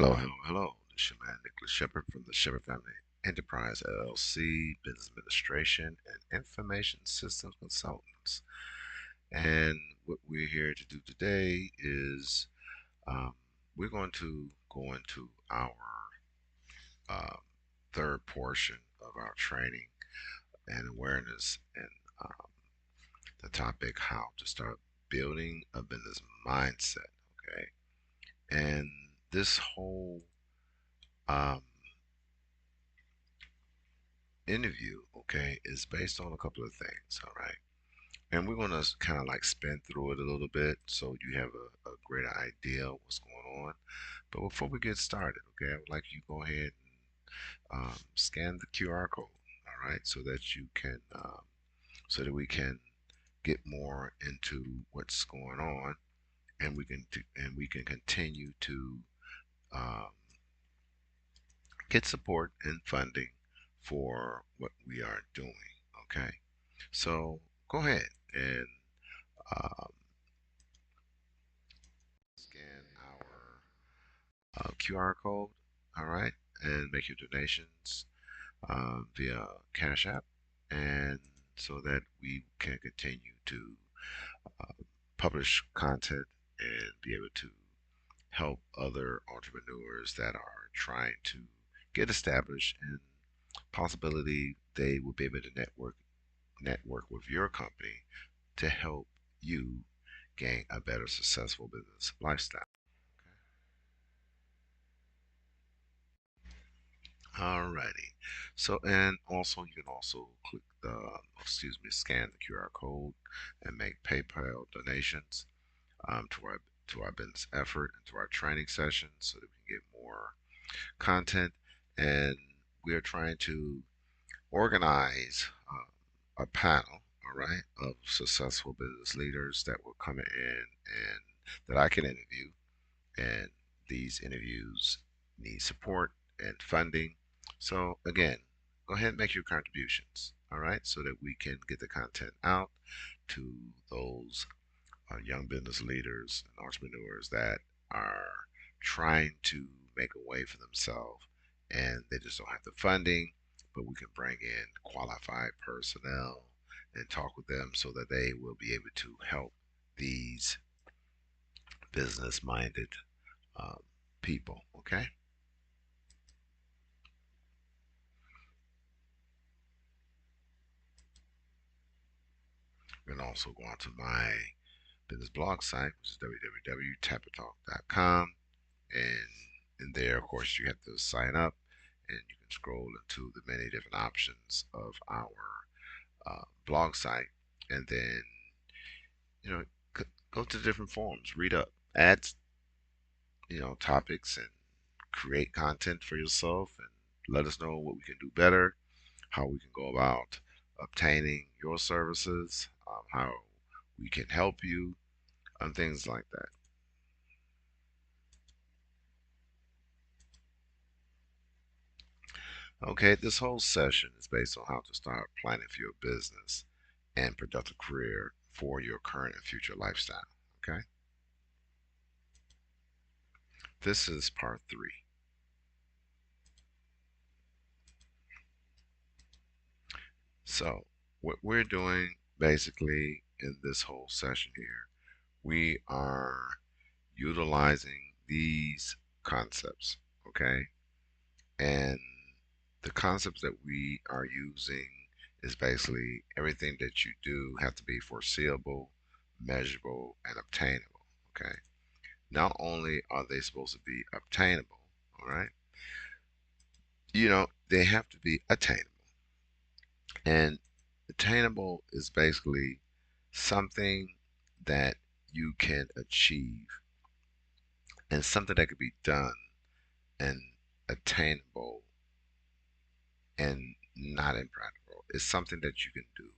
Hello, hello, hello. This is your man, Nicholas Shepherd from the Shepherd Family Enterprise LLC, Business Administration and Information Systems Consultants. And what we're here to do today is um, we're going to go into our uh, third portion of our training and awareness and um, the topic how to start building a business mindset. Okay. And this whole um, interview, okay, is based on a couple of things, all right? And we're going to kind of like spin through it a little bit so you have a greater idea of what's going on. But before we get started, okay, I would like you to go ahead and scan the QR code, all right, so that you can, so that we can get more into what's going on, and we can continue to um, get support and funding for what we are doing. Okay, so go ahead and um, scan our QR code, all right, and make your donations via Cash App, and so that we can continue to uh, publish content and be able to help other entrepreneurs that are trying to get established, and possibility they will be able to network with your company to help you gain a better successful business lifestyle. Alrighty. So, and also you can also click scan the QR code and make PayPal donations to our business effort and to our training sessions so that we can get more content. And we are trying to organize a panel, all right, of successful business leaders that will come in and that I can interview. And these interviews need support and funding. So again, go ahead and make your contributions, all right, so that we can get the content out to those young business leaders and entrepreneurs that are trying to make a way for themselves and they just don't have the funding, but we can bring in qualified personnel and talk with them so that they will be able to help these business minded um, people. Okay. You can also go onto my business blog site, which is www.tapatalk.com. And in there, of course, you have to sign up and you can scroll into the many different options of our blog site. And then, you know, go to the different forums, read up, add, topics and create content for yourself and let us know what we can do better, how we can go about obtaining your services, how we can help you, and things like that. Okay, this whole session is based on how to start planning for your business and productive career for your current and future lifestyle. Okay, this is part three. So, what we're doing basically in this whole session here, we are utilizing these concepts. Okay, and the concepts that we are using is basically everything that you do have to be foreseeable, measurable, and obtainable. Okay. Not only are they supposed to be obtainable, all right, they have to be attainable. And attainable is basically something that you can achieve and something that could be done and attainable and not impractical. It's something that you can do.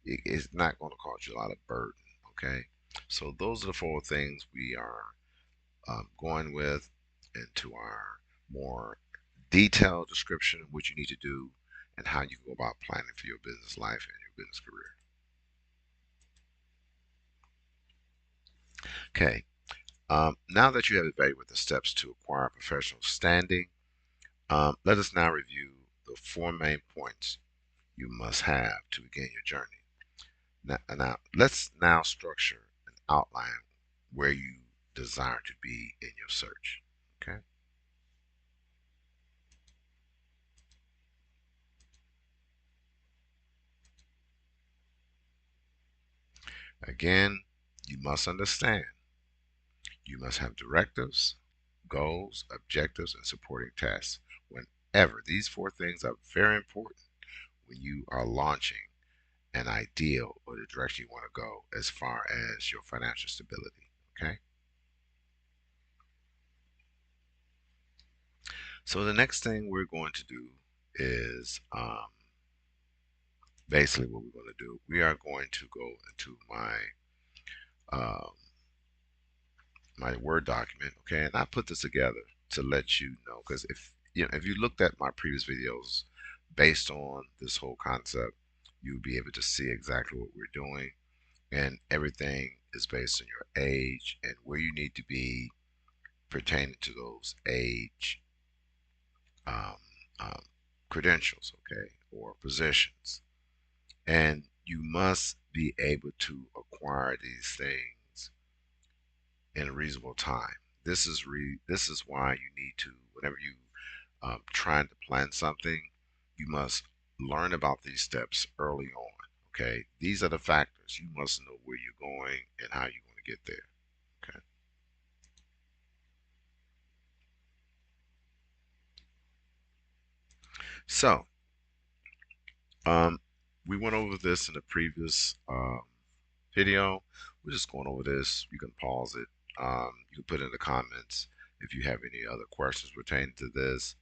It's not going to cause you a lot of burden. Okay. So those are the four things we are going with into our more detailed description of what you need to do and how you can go about planning for your business life and your business career. Okay. Now that you have evaluated the steps to acquire professional standing, let us now review the four main points you must have to begin your journey. Now let's now structure and outline where you desire to be in your search. Okay. Again, you must understand you must have directives, goals, objectives, and supporting tasks. Whenever these four things are very important when you are launching an ideal or the direction you want to go as far as your financial stability. Okay. So the next thing we're going to do is basically what we're going to do. We are going to go into um, my Word document, okay, and I put this together to let you know because if you looked at my previous videos based on this whole concept, you'll be able to see exactly what we're doing, and everything is based on your age and where you need to be pertaining to those age um, um, credentials, okay, or positions. And you must be able to acquire these things in a reasonable time. This is why you need to, whenever you trying to plan something, you must learn about these steps early on. Okay, these are the factors. You must know where you're going and how you're going to get there. Okay, so um, we went over this in the previous video. We're just going over this. You can pause it. You can put in the comments if you have any other questions pertaining to this.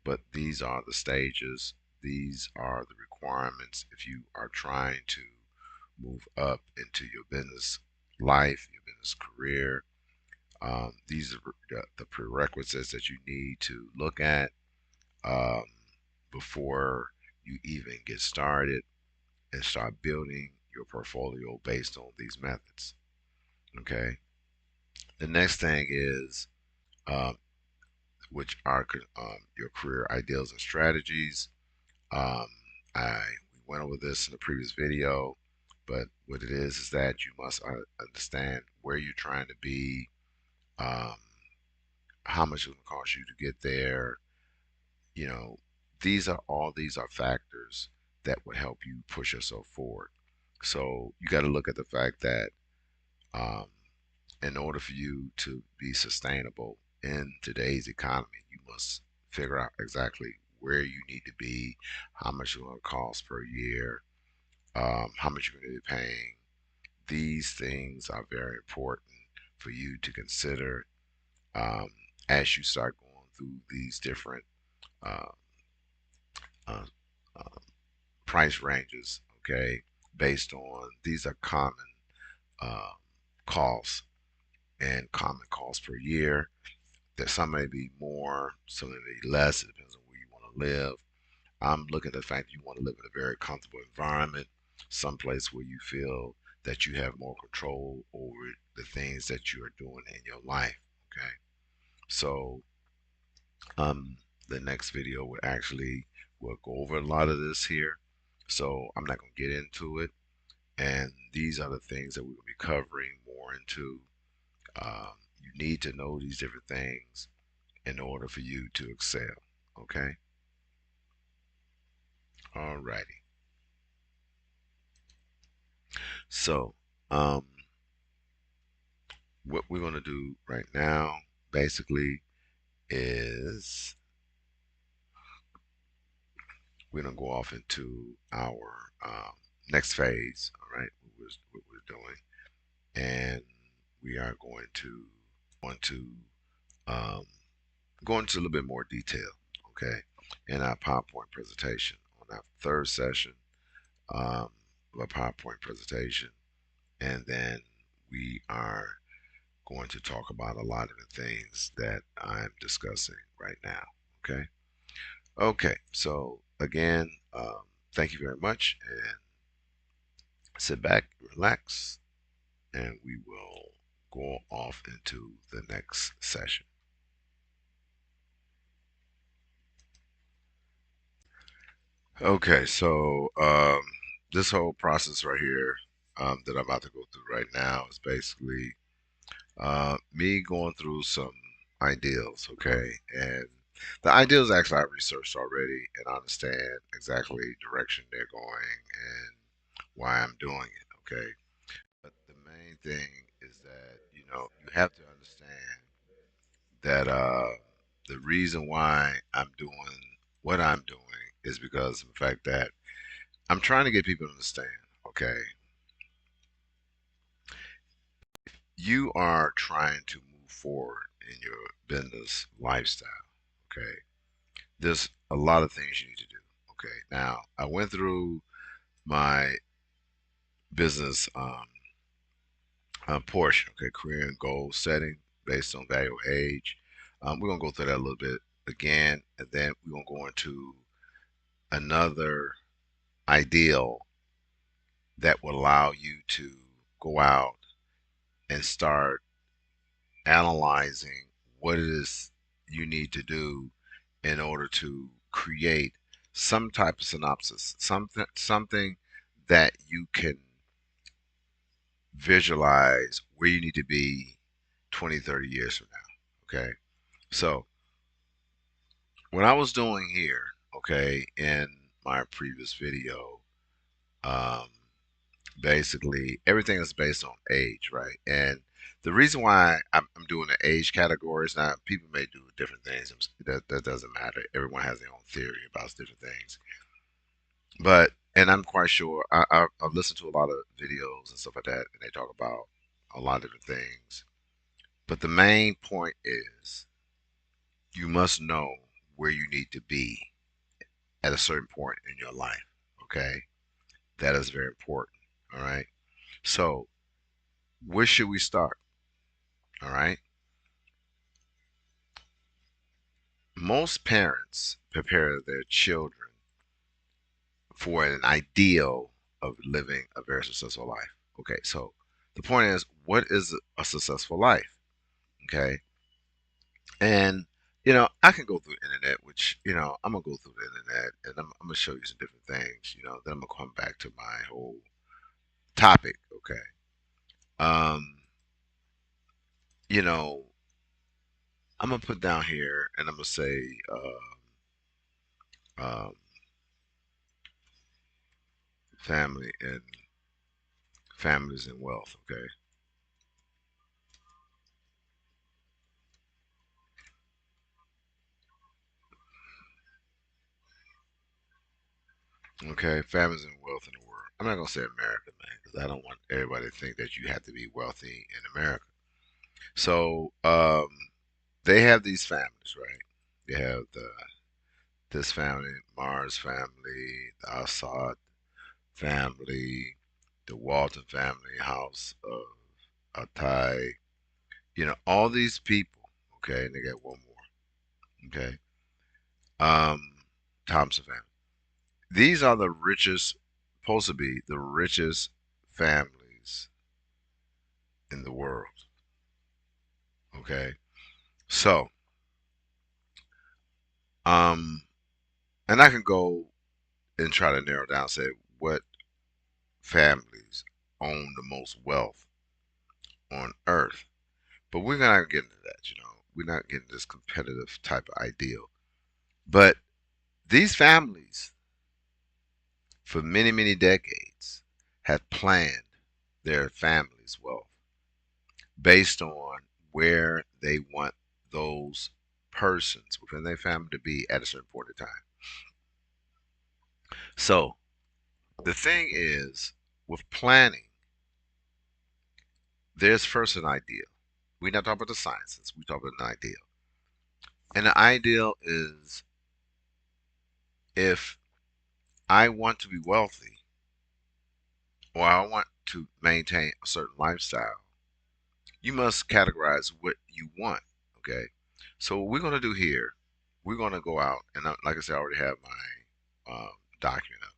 But these are the stages. These are the requirements if you are trying to move up into your business life, your business career. These are the prerequisites that you need to look at um, before you even get started and start building your portfolio based on these methods. Okay. The next thing is um, which are your career ideals and strategies. Um, I we went over this in the previous video, but what it is that you must understand where you're trying to be, um, how much it will cost you to get there. You know, these are factors that would help you push yourself forward. So you got to look at the fact that um, in order for you to be sustainable in today's economy, you must figure out exactly where you need to be, how much it's going to cost per year, how much you're going to be paying. These things are very important for you to consider um, as you start going through these different uh, uh, uh, price ranges, okay, based on these are common uh, costs and common costs per year. That some may be more, some may be less. It depends on where you want to live. I'm looking at the fact that you want to live in a very comfortable environment, someplace where you feel that you have more control over the things that you are doing in your life. Okay. So the next video would actually will go over a lot of this here. So I'm not going to get into it. And these are the things that we will be covering more into. You need to know these different things in order for you to excel. Okay. Alrighty. So, what we're going to do right now basically is we're going to go off into our next phase. All right. What we're doing. And we are want to um, go into a little bit more detail. Okay. In our PowerPoint presentation on our third session um, of a PowerPoint presentation. And then we are going to talk about a lot of the things that I'm discussing right now. Okay. Okay. So again, thank you very much, and sit back, relax, and we will go off into the next session. Okay, so this whole process right here that I'm about to go through right now is basically me going through some ideals, okay? And the ideals actually I researched already and I understand exactly direction they're going and why I'm doing it, okay? But the main thing is that, you have to understand that the reason why I'm doing what I'm doing is because of the fact that I'm trying to get people to understand, okay? You are trying to move forward in your business lifestyle, okay? There's a lot of things you need to do, okay? Now, I went through my business portion, okay? Career and goal setting based on value or age. We're going to go through that a little bit again, and then we're going to go into another ideal that will allow you to go out and start analyzing what it is you need to do in order to create some type of synopsis, something that you can visualize where you need to be 20, 30 years from now. Okay. So, what I was doing here, okay, in my previous video, um, basically everything is based on age, right? And the reason why I'm doing the age categories now, people may do different things. That doesn't matter. Everyone has their own theory about different things. But and I'm quite sure I've listened to a lot of videos and stuff like that, and they talk about a lot of different things. But the main point is you must know where you need to be at a certain point in your life. Okay, that is very important. All right. So where should we start? All right. Most parents prepare their children for an ideal of living a very successful life. Okay, so the point is, what is a successful life? Okay, and I can go through the internet, which I'm gonna go through the internet, and I'm gonna show you some different things. Then I'm gonna come back to my whole topic. Okay, um, you know, I'm gonna put down here, and I'm gonna say, um, family and families and wealth. Okay. Okay, families and wealth in the world. I'm not gonna say America, man, because I don't want everybody to think that you have to be wealthy in America. So, they have these families, right? They have this family, Mars family, the Assad family, the Walton family, House of Atai. All these people. Okay, and they got one more. Okay, um, Thompson family. These are the richest, supposed to be the richest families in the world. Okay. So, um, and I can go and try to narrow down, say what families own the most wealth on earth. But we're not getting into that. We're not getting this competitive type of ideal. But these families, for many, many decades, have planned their family's wealth based on where they want those persons within their family to be at a certain point in time. So the thing is, with planning, there's first an ideal. We're not talking about the sciences, we talk about an ideal. And the ideal is, if I want to be wealthy or I want to maintain a certain lifestyle, you must categorize what you want. Okay. So what we're going to do here, we're going to go out, and like I said, I already have my document up,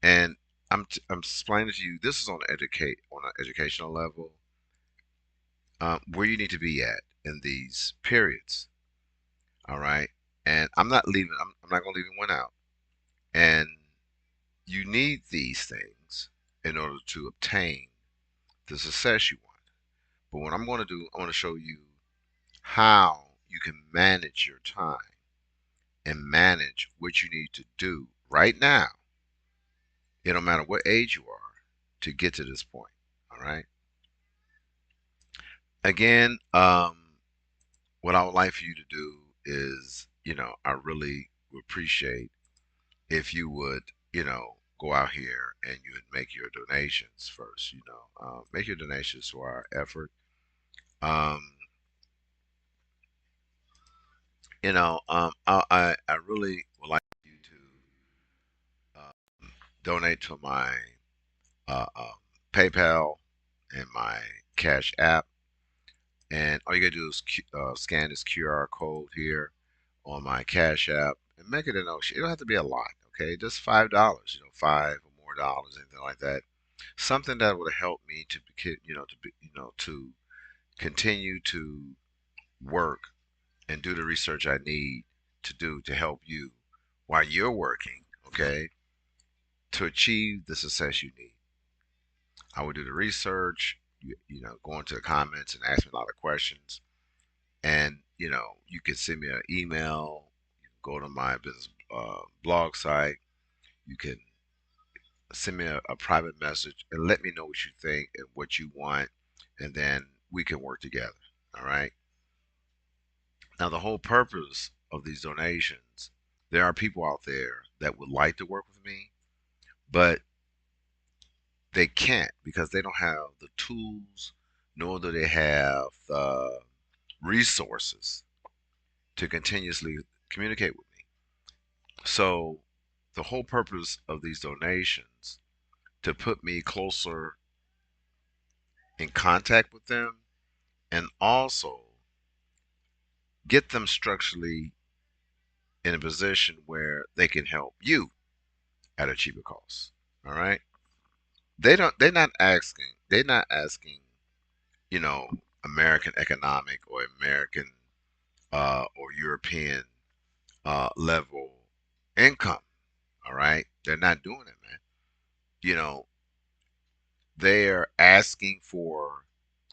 and I'm explaining to you. This is on an educational level. where you need to be at in these periods. All right. And I'm not leaving, I'm not going to leave one out. And you need these things in order to obtain the success you want. But what I'm going to do, I want to show you how you can manage your time and manage what you need to do right now. It don't matter what age you are to get to this point. All right. Again, what I would like for you to do is, I really would appreciate if you would, go out here and you would make your donations first. Make your donations to our effort. Um, I really would like you to donate to my uh, um, PayPal and my Cash App. And all you gotta do is scan this QR code here on my Cash App and make it a notion. It don't have to be a lot, okay? Just $5, five or more dollars, anything like that. Something that would help me to, to continue to work and do the research I need to do to help you while you're working, okay, to achieve the success you need. I would do the research, go into the comments and ask me a lot of questions. And, you can send me an email, you can go to my business blog site, you can send me a private message and let me know what you think and what you want, and then we can work together. All right. Now, the whole purpose of these donations, there are people out there that would like to work with me, but they can't because they don't have the tools, nor do they have the resources to continuously communicate with me. So, the whole purpose of these donations to put me closer in contact with them and also get them structurally in a position where they can help you at a cheaper cost. All right. They're not asking, you know, American economic or American or European level income. All right. They're not doing it, man. You know, they're asking for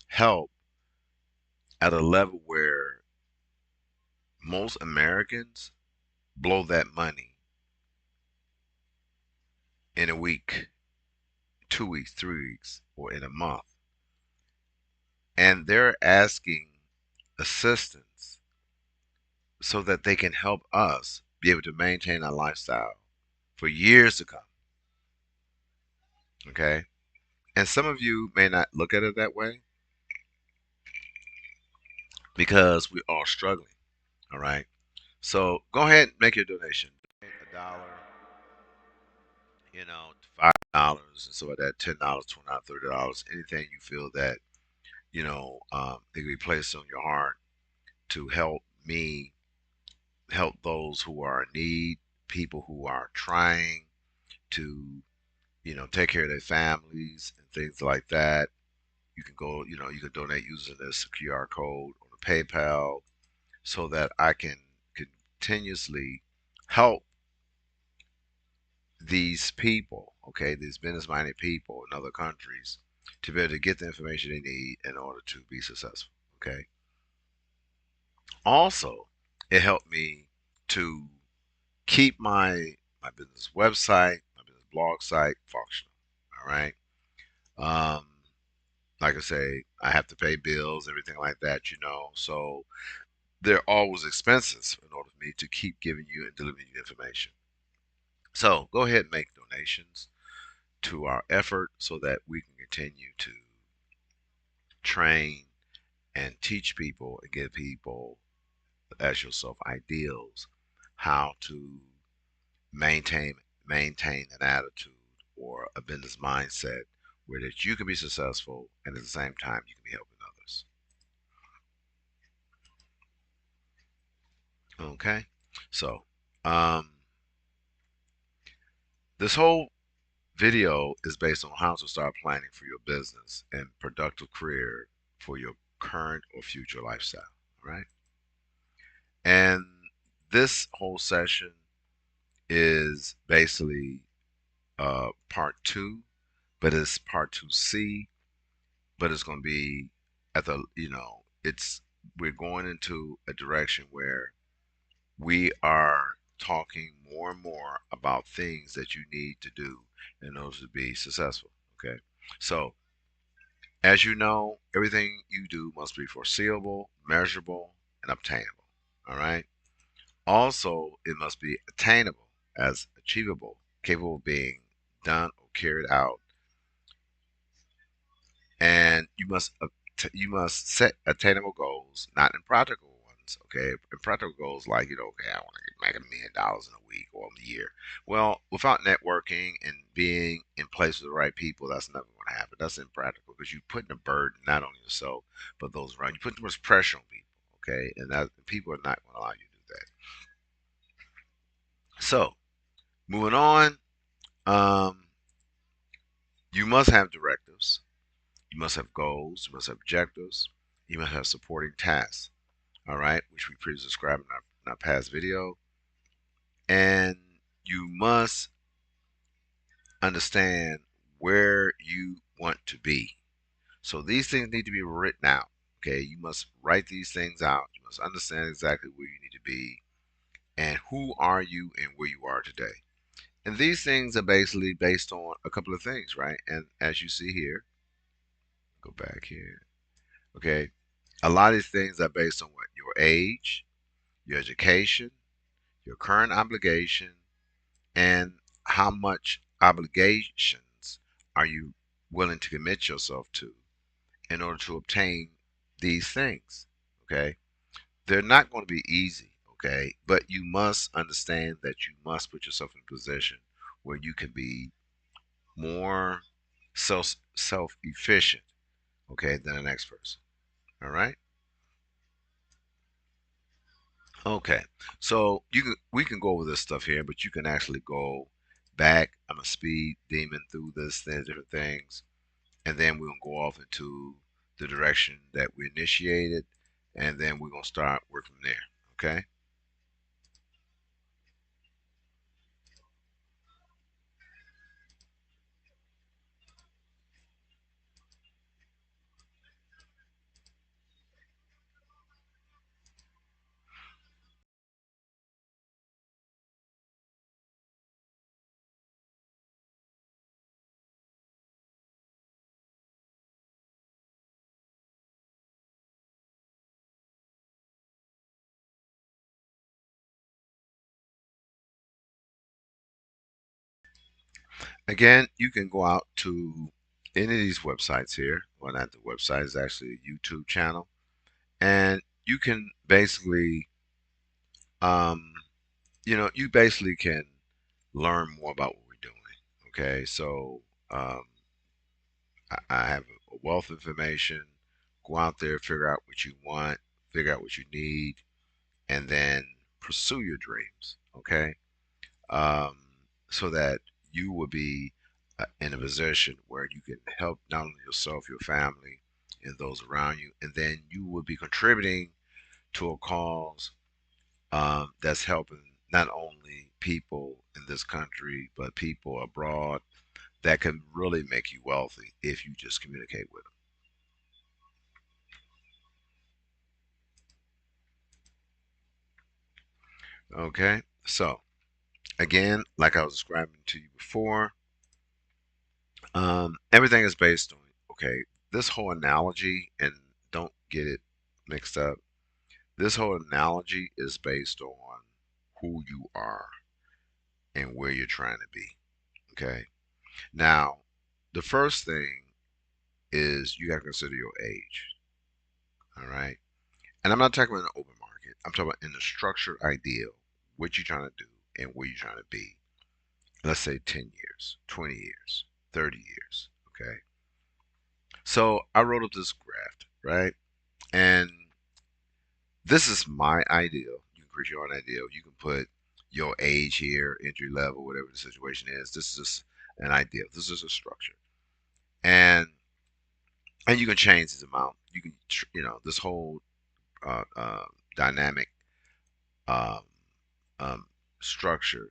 help at a level where most Americans blow that money in a week, 2 weeks, 3 weeks, or in a month. And they're asking assistance so that they can help us be able to maintain our lifestyle for years to come. Okay. And some of you may not look at it that way because we're all struggling. All right. So go ahead and make your donation. Donate $1, $5 and so like that, $10, $20, $30, anything you feel that, it can be placed on your heart to help me help those who are in need, people who are trying to, take care of their families and things like that. You can go, you can donate using this QR code or the PayPal so that I can continuously help these people, okay, these business minded people in other countries to be able to get the information they need in order to be successful, okay? Also, it helped me to keep my business website, my business blog site functional, all right? Um, like I say, I have to pay bills, everything like that, so there are always expenses in order for me to keep giving you and delivering you information. So go ahead and make donations to our effort so that we can continue to train and teach people and give people, as yourself, ideals how to maintain maintain an attitude or a business mindset where that you can be successful and at the same time you can be helping others. Okay, so um, this whole video is based on how to start planning for your business and productive career for your current or future lifestyle. Right? And this whole session is basically part two, but it's part 2C, but it's going to be at the, we're going into a direction where we are talking more and more about things that you need to do in order to be successful. Okay. So, as you know, everything you do must be foreseeable, measurable, and obtainable. All right. Also, it must be attainable as achievable, capable of being done or carried out, and you must set attainable goals, not impractical ones. Okay, impractical goals like okay, I want to make $1 million in a week or a year. Well, without networking and being in place with the right people, that's never going to happen. That's impractical because you're putting a burden not on yourself but those around. You put too much pressure on people. Okay, and that people are not going to allow you to do that. So moving on, um, you must have directives. You must have goals. You must have objectives. You must have supporting tasks. All right, which we previously described in our past video. And you must understand where you want to be. So these things need to be written out. Okay, you must write these things out. You must understand exactly where you need to be and who are you and where you are today. And these things are basically based on a couple of things, right? And as you see here, go back here. Okay, a lot of these things are based on what? Your age, your education, your current obligation, and how much obligations are you willing to commit yourself to in order to obtain these things. Okay, they're not going to be easy. Okay, but you must understand that you must put yourself in a position where you can be more self efficient, okay, than the next person. All right. Okay, so we can go over this stuff here, but you can actually go back. I'm a speed demon through this, there's different things, and then we're gonna go off into the direction that we initiated, and then we're gonna start working from there. Okay. Again, you can go out to any of these websites here. Well, not the website; it's actually a YouTube channel, and you can basically, um, you basically can learn more about what we're doing. Okay, so um, I have a wealth of information. Go out there, figure out what you want, figure out what you need, and then pursue your dreams. Okay, um, so that you will be in a position where you can help not only yourself, your family, and those around you, and then you will be contributing to a cause that's helping not only people in this country but people abroad that can really make you wealthy if you just communicate with them. Okay, so again, like I was describing to you before, everything is based on, okay, this whole analogy, and don't get it mixed up. This whole analogy is based on who you are and where you're trying to be. Okay, now the first thing is you got to consider your age. All right, and I'm not talking about an open market. I'm talking about in the structured ideal, what you're trying to do and where you're trying to be. Let's say 10 years, 20 years, 30 years. Okay. So I wrote up this graph, right? And this is my ideal. You can create your own ideal. You can put your age here, entry level, whatever the situation is. This is just an ideal. This is a structure. And you can change this amount. You can this whole dynamic um, um, structure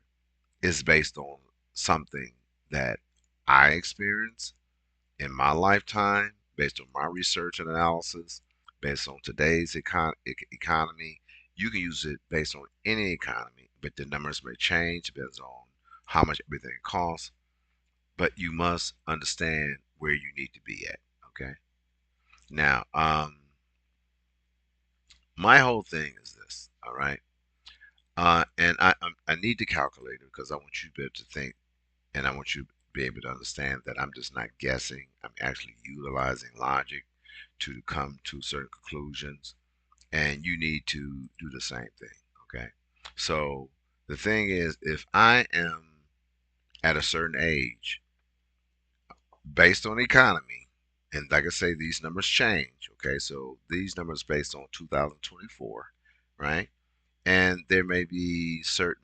is based on something that I experienced in my lifetime, based on my research and analysis, based on today's economy. You can use it based on any economy, but the numbers may change based on how much everything costs. But you must understand where you need to be at. Okay. Now, my whole thing is this. All right. And I need the calculator because I want you to be able to think, and I want you to be able to understand that I'm just not guessing. I'm actually utilizing logic to come to certain conclusions, and you need to do the same thing. Okay. So the thing is, if I am at a certain age, based on the economy, and like I say, these numbers change. Okay, so these numbers based on 2024, right? And there may be certain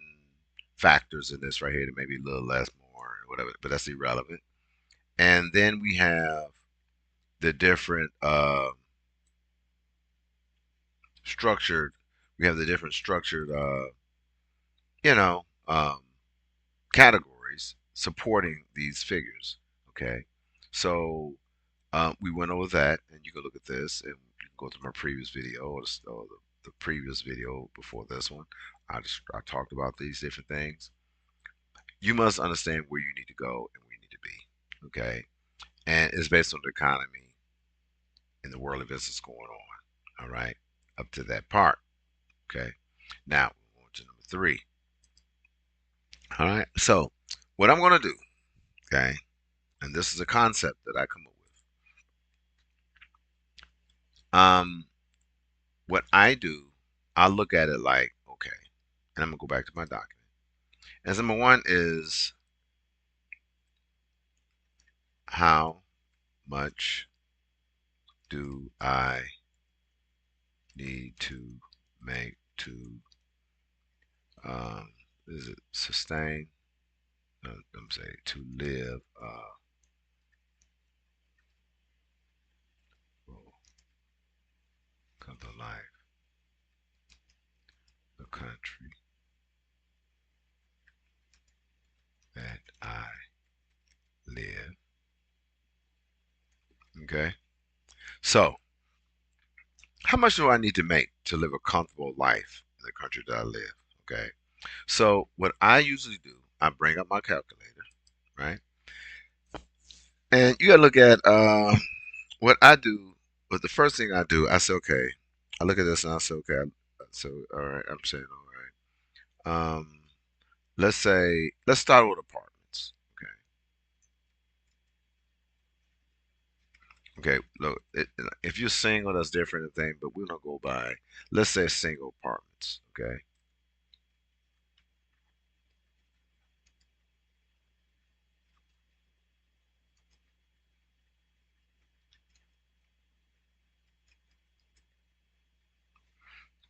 factors in this right here that may be a little less, more, or whatever, but that's irrelevant. And then we have the different structured. We have the different structured, you know, um, categories supporting these figures. Okay, so we went over that, and you can look at this, and you can go to my previous video or the previous video before this one. I talked about these different things. You must understand where you need to go and where you need to be. Okay, and it's based on the economy and the world events that's going on. All right, up to that part. Okay, now we're on to number three. All right, so what I'm going to do, okay, and this is a concept that I come up with. What I do, I look at it like, okay, and I'm gonna go back to my document. As number one is how much do I need to make to is it sustain? I'm saying to live full, come to life, the country that I live. Okay, so how much do I need to make to live a comfortable life in the country that I live? Okay, so what I usually do, I bring up my calculator, right? And you gotta look at what I do. But the first thing I do, I say, okay. I look at this and I say, okay. So, all right. I'm saying, all right. Let's start with apartments. Okay. Okay. Look, if you're single, that's different thing. But we're gonna go by, let's say, single apartments. Okay.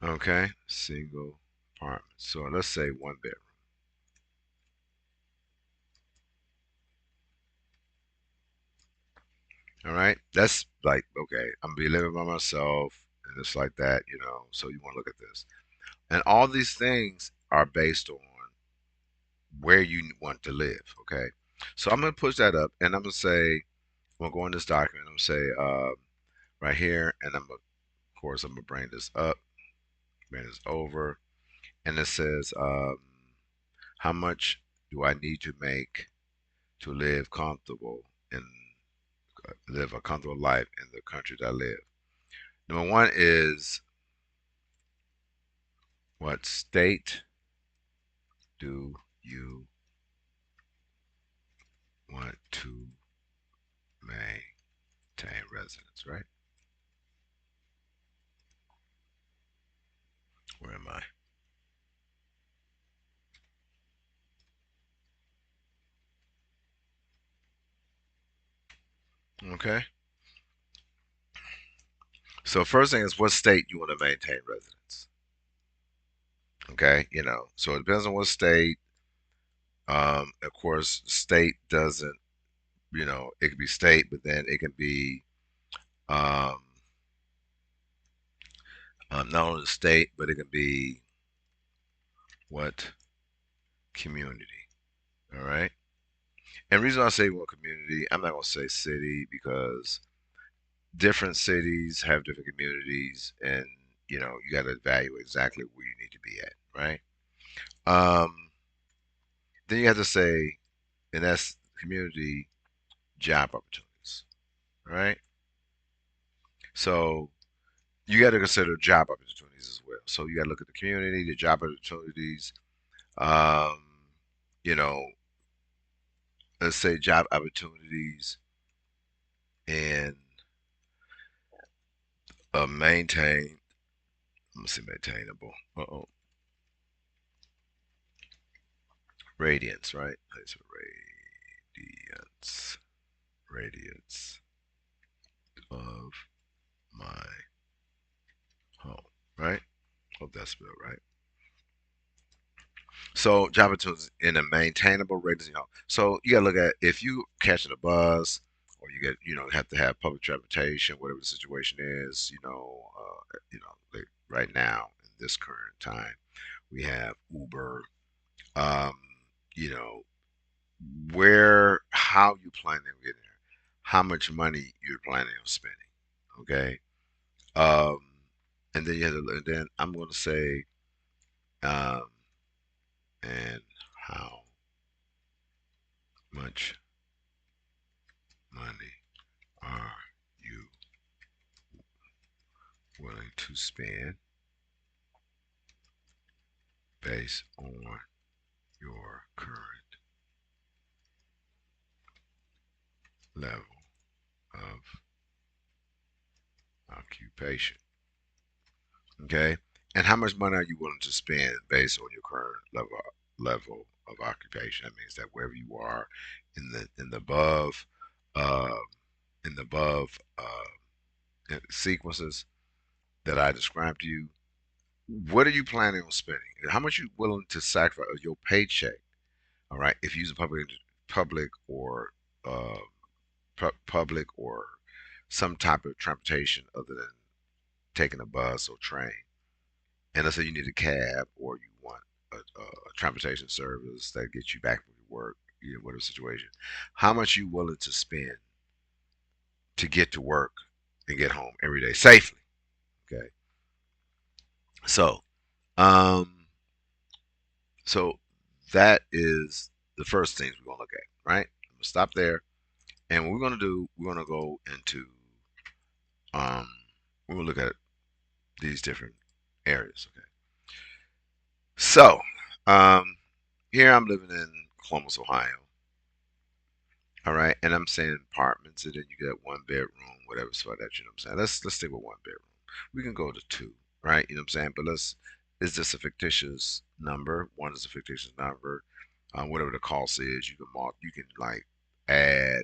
Okay. Single apartments. So let's say one bedroom. All right. That's like, okay. I'm gonna be living by myself, and it's like that. So you want to look at this. And all these things are based on where you want to live. Okay. So I'm going to push that up and I'm going to say, I'm going to go in this document. I'm going to say right here. And of course, I'm going to bring this up, bring this over. And it says, how much do I need to make to live comfortable and live a comfortable life in the country that I live? Number one is, what state do you want to maintain residence, right? Where am I? Okay. So first thing is what state you want to maintain residence. Okay, so it depends on what state. Of course, state doesn't, it could be state, but then it can be, um, Not only the state, but it can be what community. All right. And the reason I say what community, I'm not gonna say city because different cities have different communities, and you got to evaluate exactly where you need to be at, right? Um, then you have to say, and that's community job opportunities, right? So you got to consider job opportunities as well. So you got to look at the community, the job opportunities. Um, you know, let's say job opportunities and maintain. Let me see, maintainable. Uh-oh, radiance, right? It's radiance, radiance of my home, right? Hope that's spelled right. So job opportunities in a maintainable radius. So you gotta look at if you catching a bus or you get have to have public transportation, whatever the situation is. Like right now in this current time, we have Uber. Um, you know, how you planning on getting there, how much money you're planning on spending. Okay. Um, and then and then I'm going to say, um, and how much money are you willing to spend based on your current level of occupation? Okay. And how much money are you willing to spend based on your current level of occupation? That means that wherever you are in the above uh, in the above sequences that I described to you, what are you planning on spending? How much are you willing to sacrifice of your paycheck? All right, if you use public or uh, public or some type of transportation other than taking a bus or train, and let's say you need a cab or you want a transportation service that gets you back from your work, whatever situation, how much you willing to spend to get to work and get home every day safely? Okay, so um, so that is the first things we're gonna look at, right? I'm gonna stop there, and what we're gonna do, we're gonna go into um, we're gonna look at these different areas. Okay, so um, here I'm living in Columbus, Ohio. All right, and I'm saying apartments, and then you get one bedroom, whatever, so that I'm saying. Let's stick with one bedroom. We can go to two, right? You know what I'm saying? But is this a fictitious number? One is a fictitious number. Whatever the cost is, you can like add.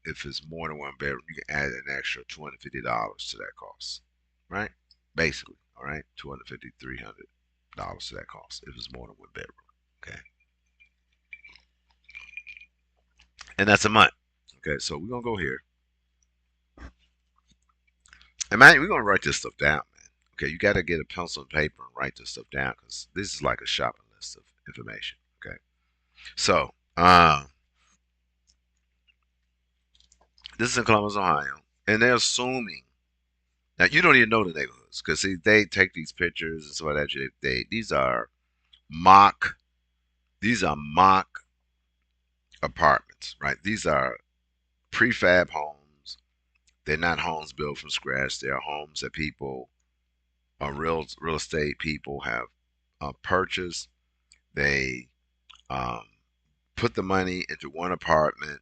If it's more than one bedroom, you can add an extra $250 to that cost, right? Basically, all right, 250, $300 to that cost if it's more than one bedroom. Okay, and that's a month. Okay, so we're gonna go here. And man, we're gonna write this stuff down, man. Okay, you got to get a pencil and paper and write this stuff down because this is like a shopping list of information. Okay, so this is in Columbus, Ohio, and they're assuming now you don't even know the neighborhoods because see they take these pictures and so that mock these are mock apartments, right? These are prefab homes. They're not homes built from scratch. They're homes that people, real estate people, have purchased. They um, put the money into one apartment,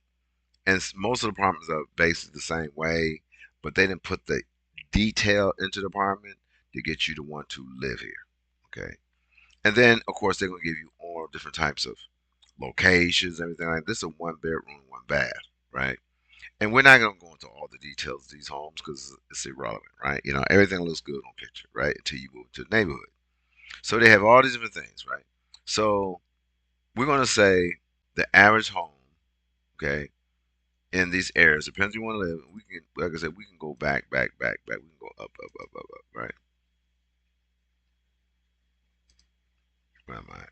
and most of the apartments are basically the same way, but they didn't put the detail into the apartment to get you to want to live here. Okay, and then of course they're gonna give you all different types of locations, everything like this. Is a one bedroom, one bath, right? And we're not gonna go into all the details of these homes because it's irrelevant, right? Everything looks good on picture, right? Until you move to the neighborhood. So they have all these different things, right? So we're gonna say the average home, okay, in these areas. Depends where you want to live. We can, like I said, we can go back. We can go up, right? Where am I?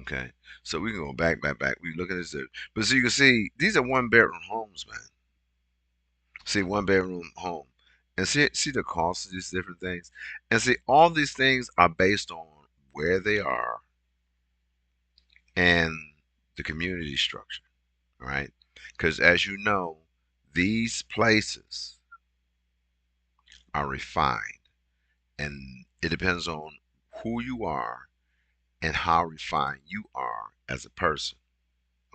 Okay. So we can go back. We look at this, but so you can see these are one bedroom homes, man. See, one bedroom home, and see the cost of these different things, and see all these things are based on where they are and the community structure. All right, because as you know, these places are refined, and it depends on who you are and how refined you are as a person.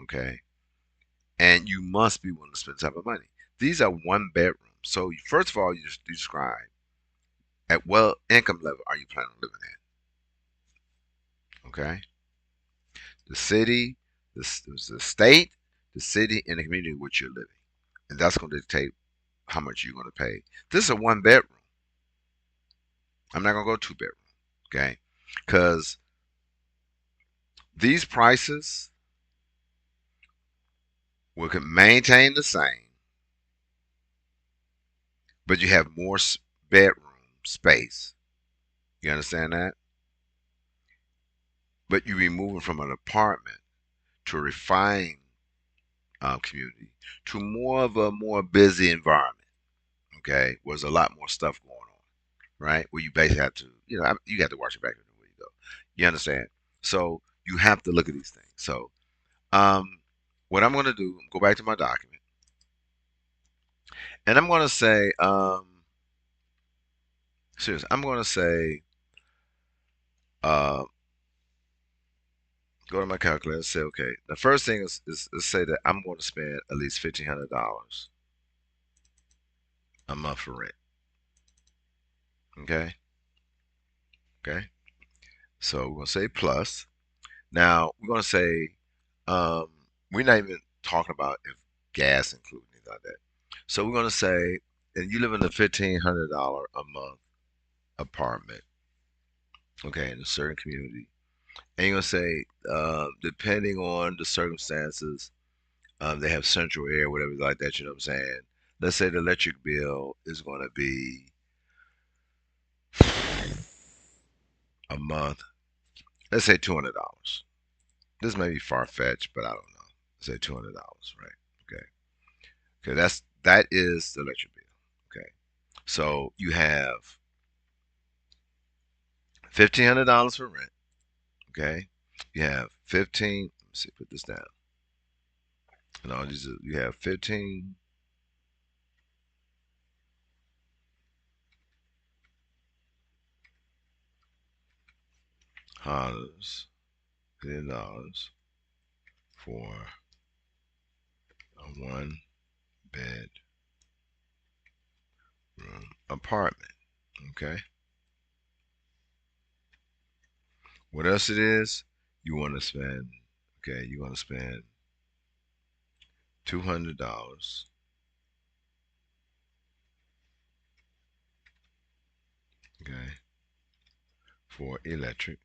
Okay, and you must be willing to spend type of money. These are one bedrooms. So first of all, you just describe at what income level are you planning on living in? Okay, the city, the state, the city, and the community in which you're living, and that's going to dictate how much you're going to pay. This is a one bedroom. I'm not going to go two bedroom. Okay, because these prices will maintain the same, but you have more bedroom space. You understand that? But you be moving from an apartment to a refined community to more of a more busy environment. Okay, where there's a lot more stuff going on, right? Where you basically have to, you got to watch your back where you go. You understand? So you have to look at these things. So, um, what I'm going to do, go back to my document, and I'm going to say, seriously, I'm going to say, uh, go to my calculator and say, okay, the first thing is say that I'm going to spend at least $1,500 a month for rent. Okay, okay. So we're going to say plus. Now we're going to say um, we're not even talking about if gas included anything like that. So we're going to say, and you live in a $1,500 a month apartment, okay, in a certain community, and you're going to say, depending on the circumstances, they have central air, whatever like that. You know what I'm saying? Let's say the electric bill is going to be a month. Let's say $200. This may be far fetched, but I don't know. Let's say $200, right? Okay. Okay, that is the electric bill. Okay. So you have $1,500 for rent. Okay. You have 15. Let me see, put this down. No, you have 1,500 dollars for a one bed room apartment. Okay. What else it is? You want to spend? Okay, you want to spend $200. Okay, for electric.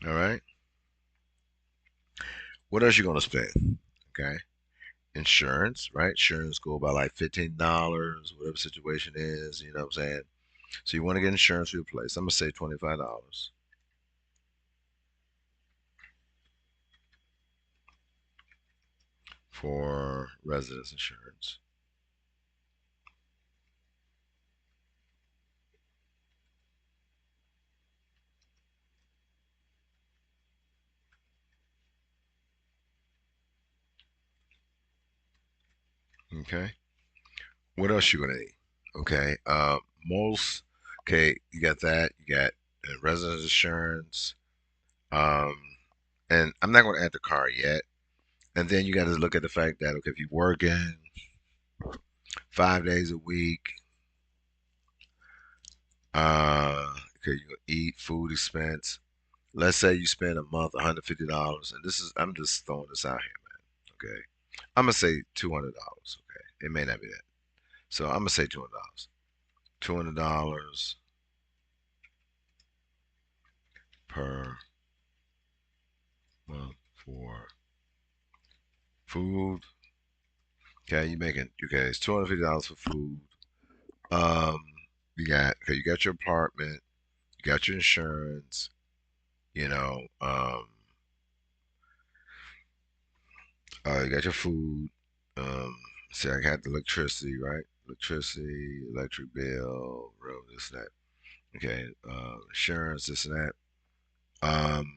All right. What else you gonna spend? Okay. Insurance, right? Insurance go by like $15, whatever situation is, you know what I'm saying? So you want to get insurance for your place. I'm gonna say $25 for residence insurance. Okay. What else you gonna need? Okay. Most. Okay, you got that. You got residence insurance. Um, and I'm not gonna add the car yet. And then you got to look at the fact that okay, if you're working 5 days a week, okay, you gonna eat, food expense. Let's say you spend a month $150, and this is I'm just throwing this out here, man. Okay, I'm gonna say $200. Okay, it may not be that, so I'm gonna say $200. $200 per month for food. Okay, it's $250 for food. Um, you got your apartment, you got your insurance, you know, you got your food. Um, see, I got the electricity, right? Electricity, electric bill, road, this and that. Okay, insurance, this and that. Um,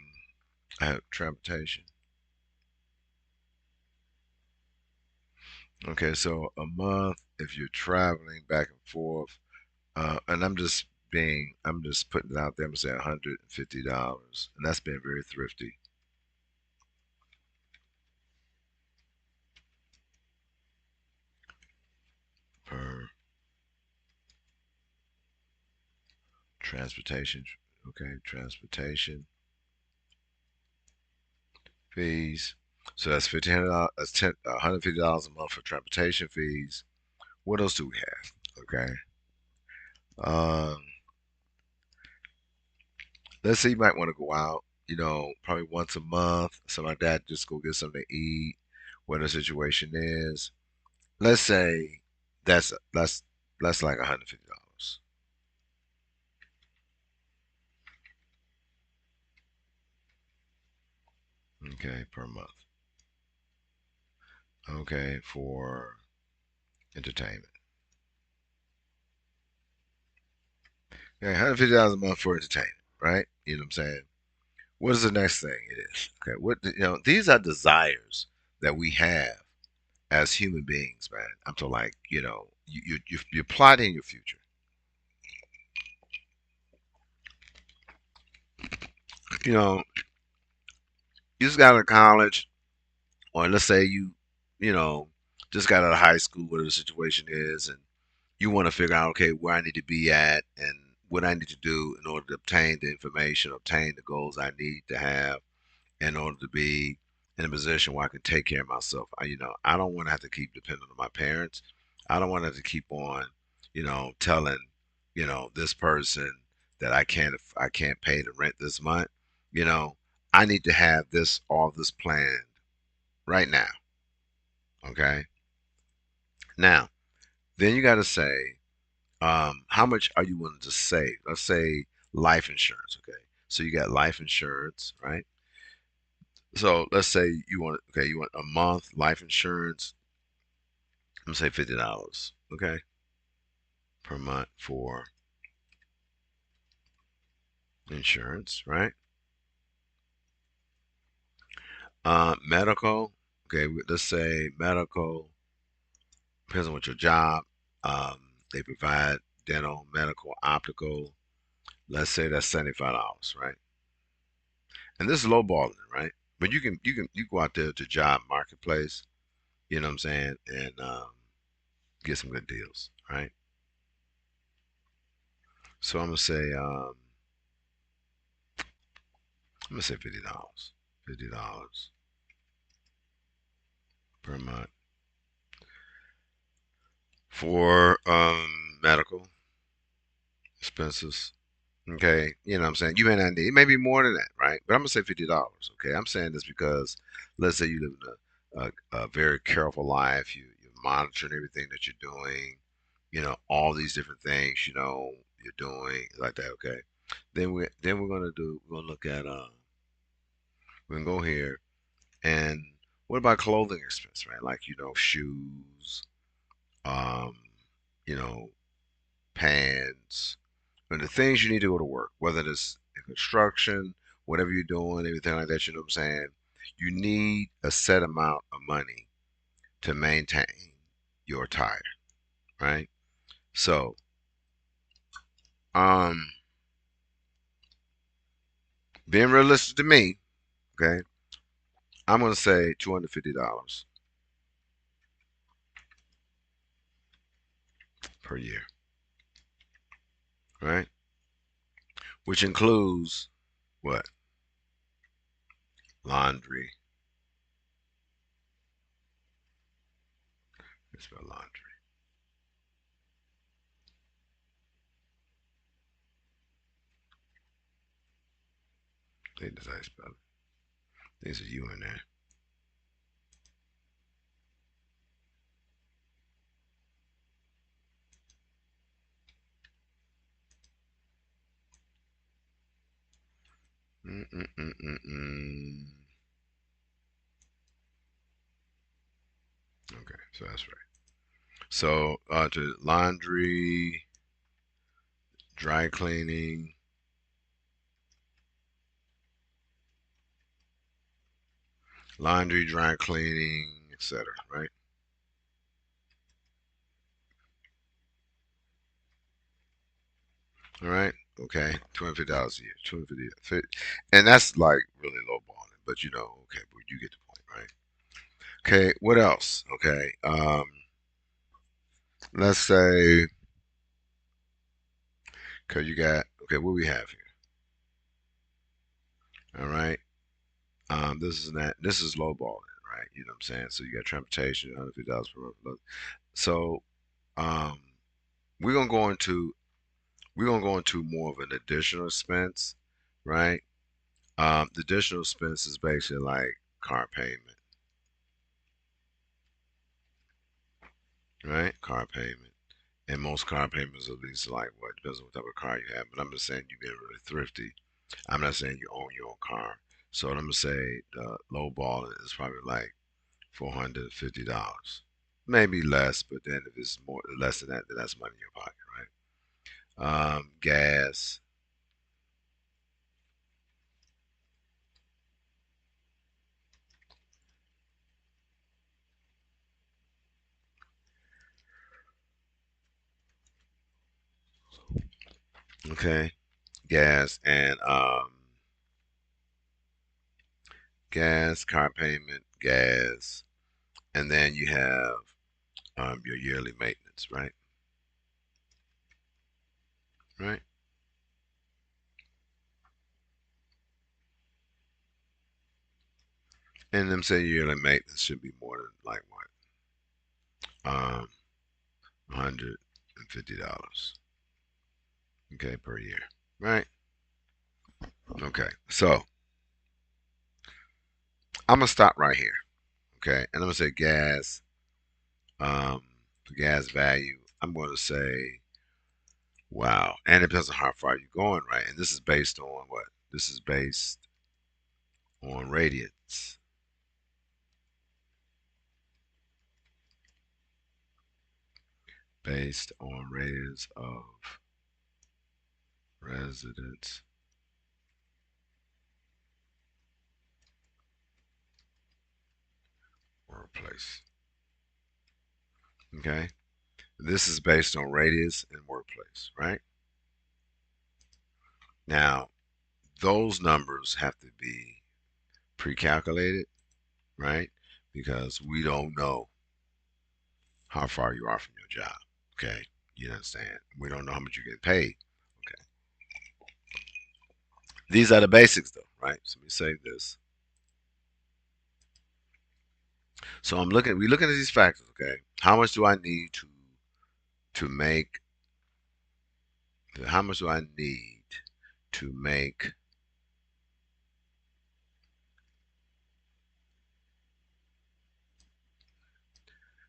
I have transportation. Okay, so a month if you're traveling back and forth, and I'm just putting it out there. I'm gonna say $150, and that's being very thrifty per transportation. Okay, transportation fees. So that's $1,500. That's $150 a month for transportation fees. What else do we have? Okay. Um, let's say you might want to go out. Probably once a month, something like that. Just go get something to eat. What the situation is. Let's say that's like $150. Okay, per month. Okay, for entertainment. Okay, $150 a month for entertainment, right? You know what I'm saying? What is the next thing it is? Okay, these are desires that we have as human beings, man. I'm so like, you're plotting your future. You know, you just got out of college, or let's say you know, just got out of high school, whatever the situation is, and you want to figure out, okay, where I need to be at and what I need to do in order to obtain the information, obtain the goals I need to have in order to be in a position where I can take care of myself. I don't want to have to keep depending on my parents. I don't want to have to keep on, telling, this person that I can't pay the rent this month. You know, I need to have all this planned right now. Okay. Now, then you got to say, how much are you willing to save? Let's say life insurance. Okay. So you got life insurance, right? So let's say you want a month life insurance. I'm gonna say $50. Okay, per month for insurance, right? Medical. Okay, let's say medical depends on what your job. Um, they provide dental, medical, optical. Let's say that's $75, right? And this is lowballing, right? But you go out there to job marketplace. You know what I'm saying, and get some good deals, right? So I'm gonna say $50. $50 per month for medical expenses. Okay, you know what I'm saying? You may not need it may be more than that, right? But I'm gonna say $50. Okay, I'm saying this because let's say you live in a very careful life, you're monitoring everything that you're doing, all these different things, you're doing like that, okay? We're gonna look at we're gonna go here and what about clothing expense, right? Like, shoes, um, you know, pants, and the things you need to go to work, whether it's in construction, whatever you're doing, everything like that, you know what I'm saying? You need a set amount of money to maintain your attire, right? So, um, being realistic to me, okay, I'm gonna say $250 per year, right? Which includes what? Laundry. It's about laundry. think that's how you spell it. There's a U in there. Mm-mm-mm-mm-mm. Okay, so that's right. So to laundry, dry cleaning, dry cleaning, etc. Right? All right. Okay. $250 a year. 250, and that's like really low balling, but okay, but you get the point, right? Okay. What else? Okay. Let's say, okay, you got okay. What we have here? All right. This is not. This is low balling, right? You know what I'm saying? So you got transportation, $150 per month. So um, we're gonna go into more of an additional expense, right? The additional expense is basically like car payment, right? Car payment. And most car payments are at least like what depends on what type of car you have. But I'm just saying you've been really thrifty. I'm not saying you own your own car. So what I'm gonna say the low ball is probably like $450. Maybe less, but then if it's more less than that, then that's money in your pocket, right? Gas. Okay. Gas and gas, car payment, gas, and then you have your yearly maintenance, right? Right. And them say yearly maintenance should be more than like what? 150, okay, per year. Right? Okay. So I'm gonna stop right here. Okay. And I'm gonna say gas, um, the gas value, I'm gonna say wow. And it depends on how far you're going, right? And this is based on what? This is based on radius. Based on radius of residence workplace. Okay. This is based on radius and workplace, right? Now, those numbers have to be pre-calculated, right? Because we don't know how far you are from your job. Okay, you understand? We don't know how much you get paid. Okay, these are the basics, though, right? So let me save this. So I'm looking. We're looking at these factors. Okay, how much do I need to make? How much do I need to make?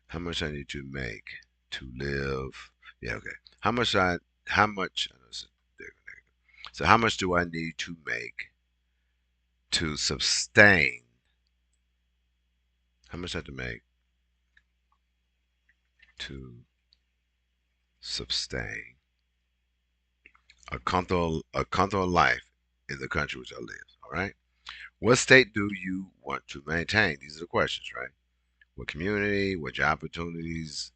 How much I need to make to live? Yeah, okay. How much I? How much? So how much do I need to make to sustain? How much I have to make to sustain a comfortable life in the country which I live? All right. What state do you want to maintain? These are the questions, right? What community? What job opportunities?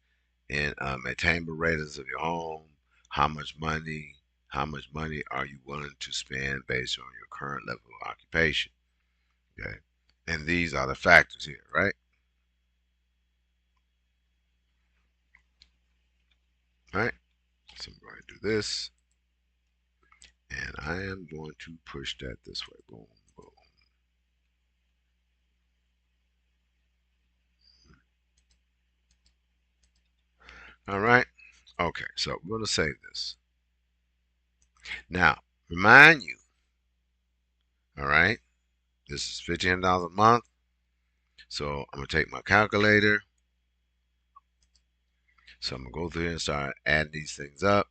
And maintain the ratings of your home. How much money? How much money are you willing to spend based on your current level of occupation? Okay. And these are the factors here, right? All right. So I'm going to do this. And I am going to push that this way. Boom, boom. All right. Okay, so we're going to save this. Now, remind you, All right. This is $1,500 a month. So I'm gonna take my calculator. So I'm gonna go through here and start adding these things up.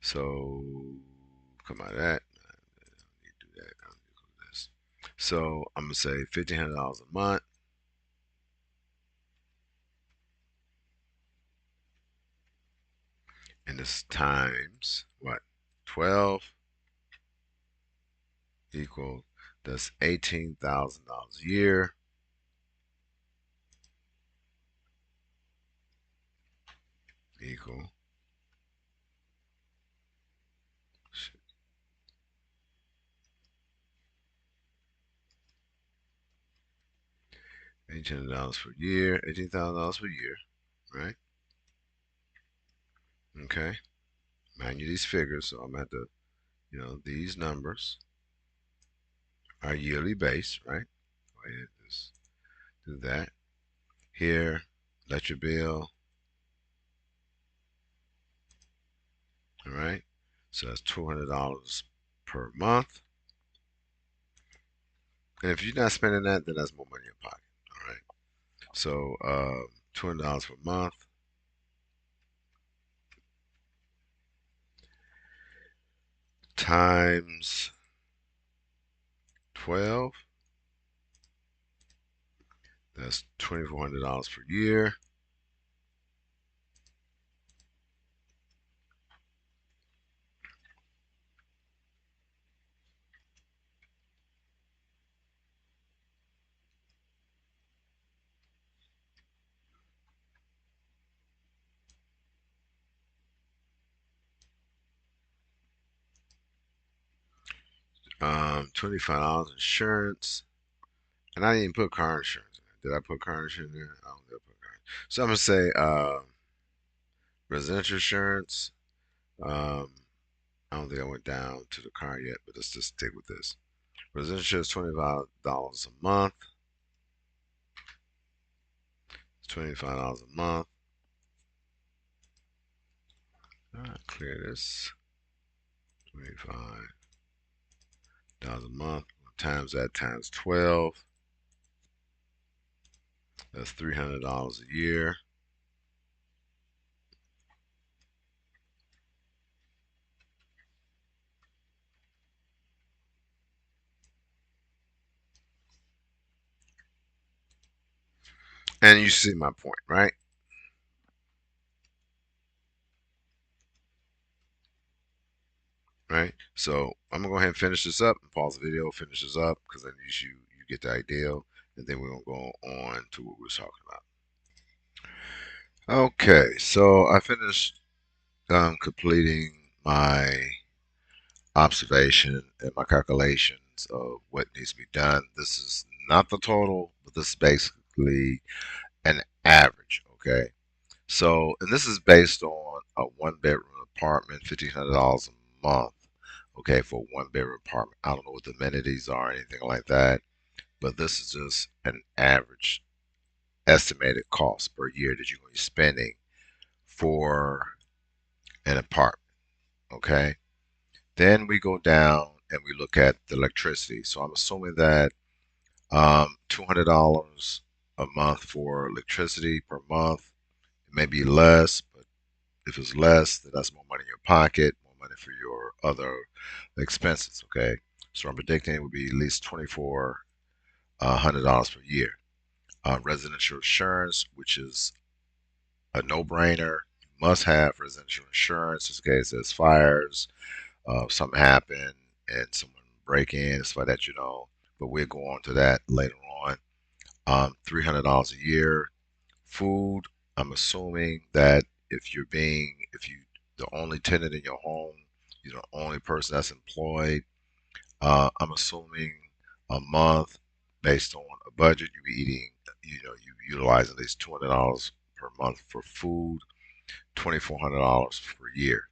So come out of that. I need to do that. I need to do this. So I'm gonna say $1,500 a month, and this times what? 12 equal. That's $18,000 a year equal. $1,800 per year. $18,000 per year. Right? Okay. Mind you, these figures. So I'm gonna have to, these numbers are yearly based, right? Go ahead, just do that. Here, electric bill, all right? So that's $200 per month. And if you're not spending that, then that's more money in your pocket, all right? So $200 per month times 12, that's $2,400 per year. $25 insurance. And I didn't put car insurance in there. Did I put car insurance in there? I don't think I put car insurance. So I'm going to say residential insurance. Um, I don't think I went down to the car yet, but let's just stick with this. Residential is $25 a month. It's $25 a month. All right, clear this. $25 a month. Times that times 12. That's $300 a year. And you see my point, right? Right. So I'm gonna go ahead and finish this up and pause the video, finish this up, because then you get the idea, and then we're gonna go on to what we are talking about. Okay, so I finished completing my observation and my calculations of what needs to be done. This is not the total, but this is basically an average. Okay, so and this is based on a one-bedroom apartment, $1,500 a month. Okay, for a one-bedroom apartment. I don't know what the amenities are, or anything like that, but this is just an average estimated cost per year that you're going to be spending for an apartment. Okay. Then we go down and we look at the electricity. So I'm assuming that $200 a month for electricity per month. It may be less, but if it's less, then that's more money in your pocket, more money for your other expenses. Okay. So I'm predicting it would be at least $2,400 per year. Residential insurance, which is a no-brainer. You must have residential insurance in case there's fires, something happen, and someone break in, stuff like that, But we'll go on to that later on. $300 a year. Food. I'm assuming that if you the only tenant in your home, you're the only person that's employed. I'm assuming a month based on a budget, you be eating, you utilize at least $200 per month for food, $2,400 per year.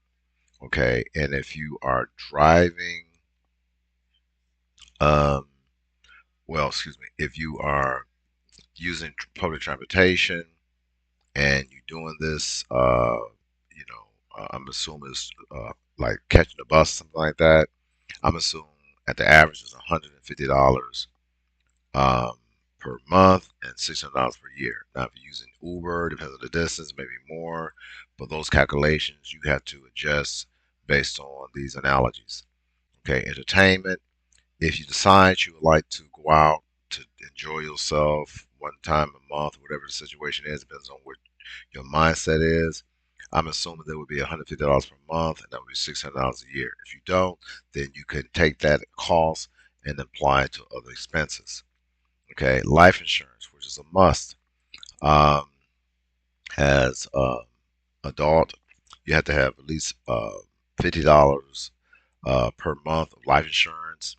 Okay, and if you are driving, um, well, excuse me, if you are using public transportation and you're doing this, I'm assuming it's like catching a bus, something like that. I'm assuming at the average is $150 um, per month and $600 per year. Now, if you're using Uber, depends on the distance, maybe more, but those calculations you have to adjust based on these analogies. Okay, entertainment. If you decide you would like to go out to enjoy yourself one time a month, whatever the situation is, depends on what your mindset is. I'm assuming that would be $150 per month, and that would be $600 a year. If you don't, then you can take that cost and apply it to other expenses. Okay, life insurance, which is a must, um, as adult, you have to have at least $50 per month of life insurance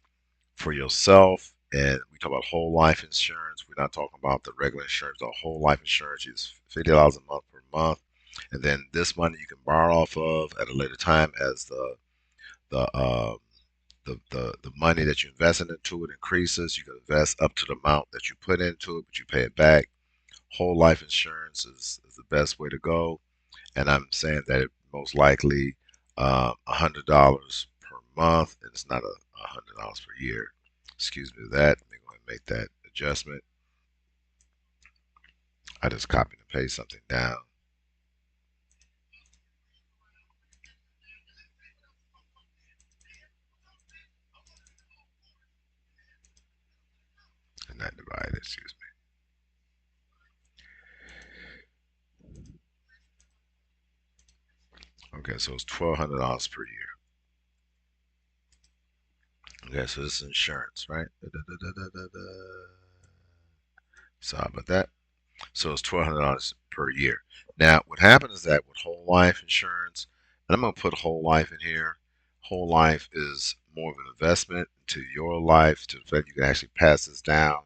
for yourself. And we talk about whole life insurance. We're not talking about the regular insurance. The whole life insurance is $50 a month per month, and then this money you can borrow off of at a later time as the the money that you invested into it increases. You can invest up to the amount that you put into it, but you pay it back. Whole life insurance is the best way to go, and I'm saying that it most likely $100 per month, and it's not $100 per year. Excuse me, that. Let me go ahead and make that adjustment. I just copied and paste something down, and that divided. Excuse me. Okay, so it's $1,200 per year. Okay, so this is insurance, right? Sorry about that. So it's $1,200 per year. Now, what happens is that with whole life insurance, and I'm going to put whole life in here. Whole life is more of an investment to your life, to the fact you can actually pass this down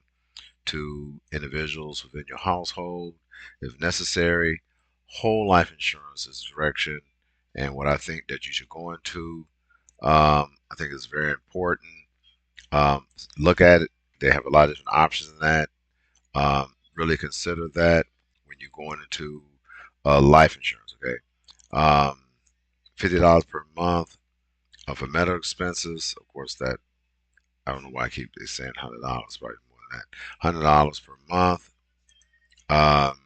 to individuals within your household if necessary. Whole life insurance is direction, and what I think that you should go into. I think it's very important. Um, Look at it. They have a lot of different options in that. Really consider that when you're going into life insurance. Okay, um, $50 per month for medical expenses. Of course, that I don't know why I keep saying $100. Probably more than that. $100 per month. Um,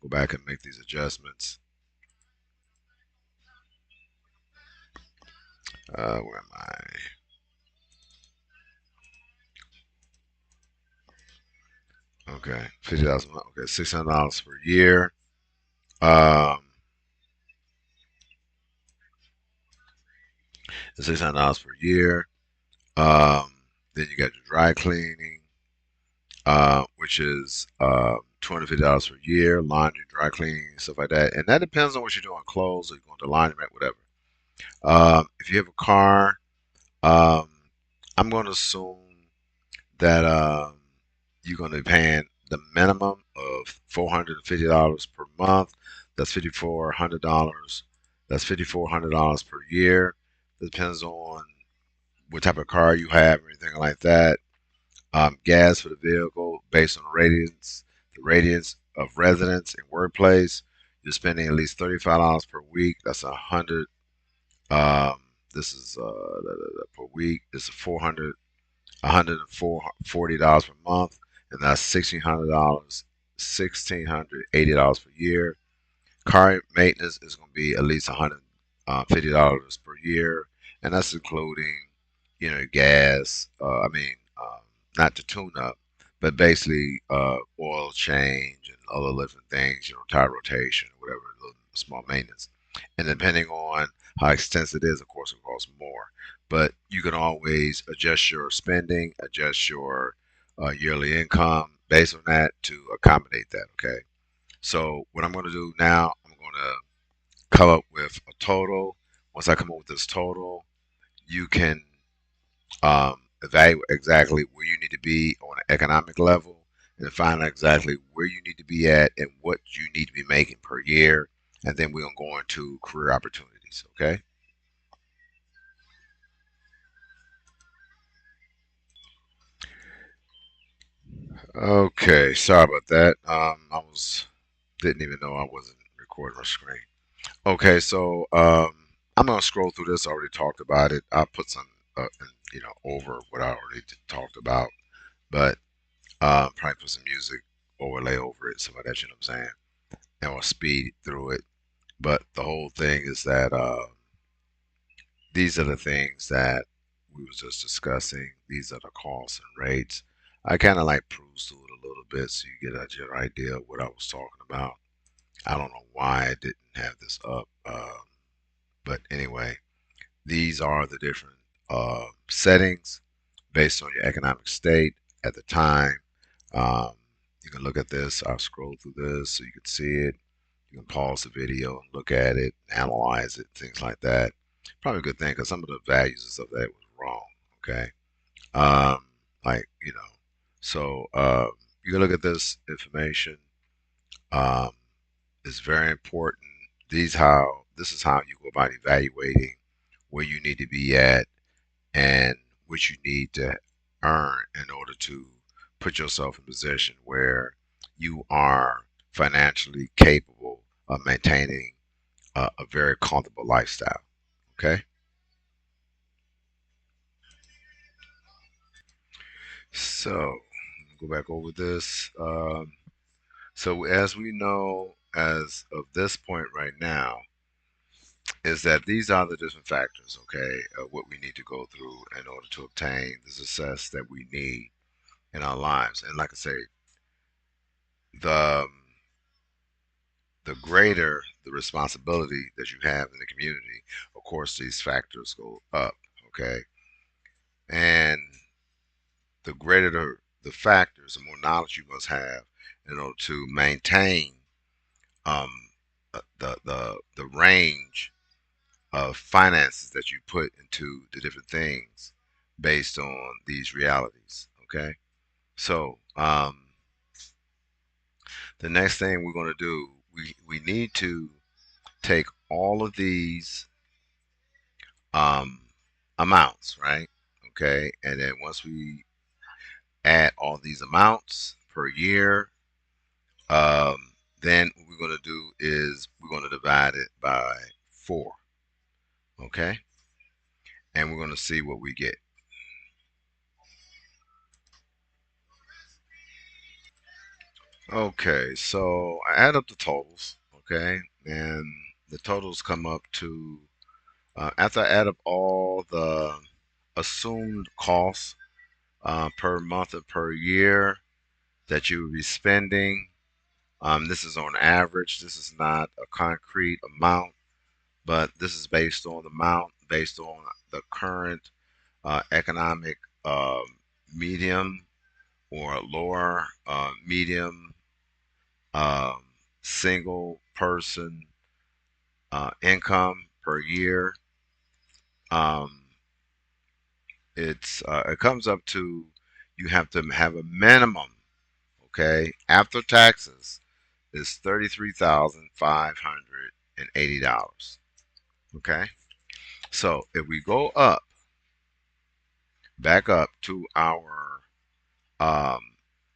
Go back and make these adjustments. Where am I? Okay, $50 a month. Okay, $600 per year. Um, $600 per year. Um, then you got your dry cleaning, which is $250 per year, laundry, dry cleaning, stuff like that. And that depends on what you're doing, clothes, or you're going to laundromat, whatever. If you have a car, um, I'm going to assume that you're going to be paying the minimum of $450 per month. That's $5,400. That's $5,400 per year. It depends on what type of car you have, or anything like that. Gas for the vehicle based on the radius of residence and workplace. You're spending at least $35 per week. That's 100. This is per week. This is 400, $140 per month, and that's $1,600, $1,680 per year. Car maintenance is going to be at least $150 per year, and that's including, gas. Not to tune up, but basically oil change and other different things. Tire rotation, whatever, small maintenance. And depending on how extensive it is, of course, it costs more. But you can always adjust your spending, adjust your yearly income based on that to accommodate that. Okay. So what I'm going to do now, I'm going to come up with a total. Once I come up with this total, you can evaluate exactly where you need to be on an economic level and find out exactly where you need to be at and what you need to be making per year. And then we're going to go into career opportunities. Okay. Okay. Sorry about that. I was didn't even know I wasn't recording my screen. Okay, so I'm gonna scroll through this. I already talked about it. I'll put some over what I already talked about, but probably put some music overlay over it, some of that, you know what I'm saying, and we'll speed through it. But the whole thing is that these are the things that we was just discussing. These are the costs and rates. I kind of like cruise through it a little bit so you get a general idea of what I was talking about. I don't know why I didn't have this up, but anyway, these are the different settings based on your economic state at the time. Um, you can look at this. I'll scroll through this so you can see it. You can pause the video and look at it, analyze it, things like that. Probably a good thing because some of the values and stuff that was wrong. Okay, um, like so you can look at this information. Um, it's very important. This is how you go about evaluating where you need to be at and what you need to earn in order to put yourself in a position where you are financially capable of maintaining a very comfortable lifestyle. Okay, so go back over this. So as we know, as of this point right now, is that these are the different factors, okay, of what we need to go through in order to obtain the success that we need in our lives. And like I say, the the greater the responsibility that you have in the community, of course, these factors go up, okay? And the greater the factors, the more knowledge you must have in order to maintain um, the range of finances that you put into the different things based on these realities, okay? So the next thing we're going to do, we need to take all of these um, amounts, right? Okay, and then once we add all these amounts per year, then what we're going to do is we're going to divide it by 4, okay? And we're going to see what we get. Okay, so I add up the totals, okay? And the totals come up to, after I add up all the assumed costs per month or per year that you would be spending. This is on average. This is not a concrete amount, but this is based on the amount, based on the current economic medium or lower medium um, single person income per year. Um, it comes up to you have to have a minimum, okay, after taxes is $33,580. Okay, so if we go up, back up to our um,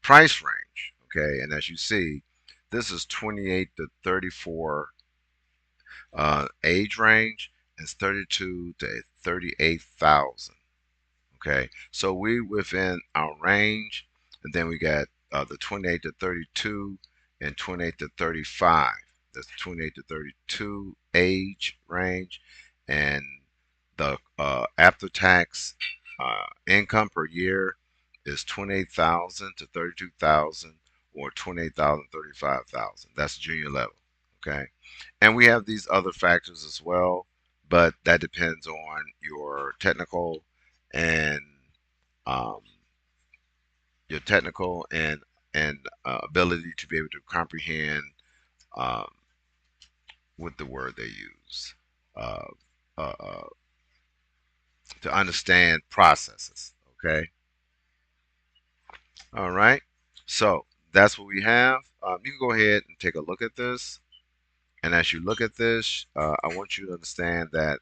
price range, okay, and as you see, this is 28 to 34 age range, and it's 32 to 38,000. Okay, so we within our range, and then we got the 28 to 32 and 28 to 35. That's 28 to 32 age range, and the after tax income per year is 28,000 to 32,000, or 28,000 35,000. That's junior level. Okay, and we have these other factors as well, but that depends on your technical and um, ability to be able to comprehend um, what the word they use uh, uh, uh, to understand processes. Okay, all right. So that's what we have. You can go ahead and take a look at this. And as you look at this, I want you to understand that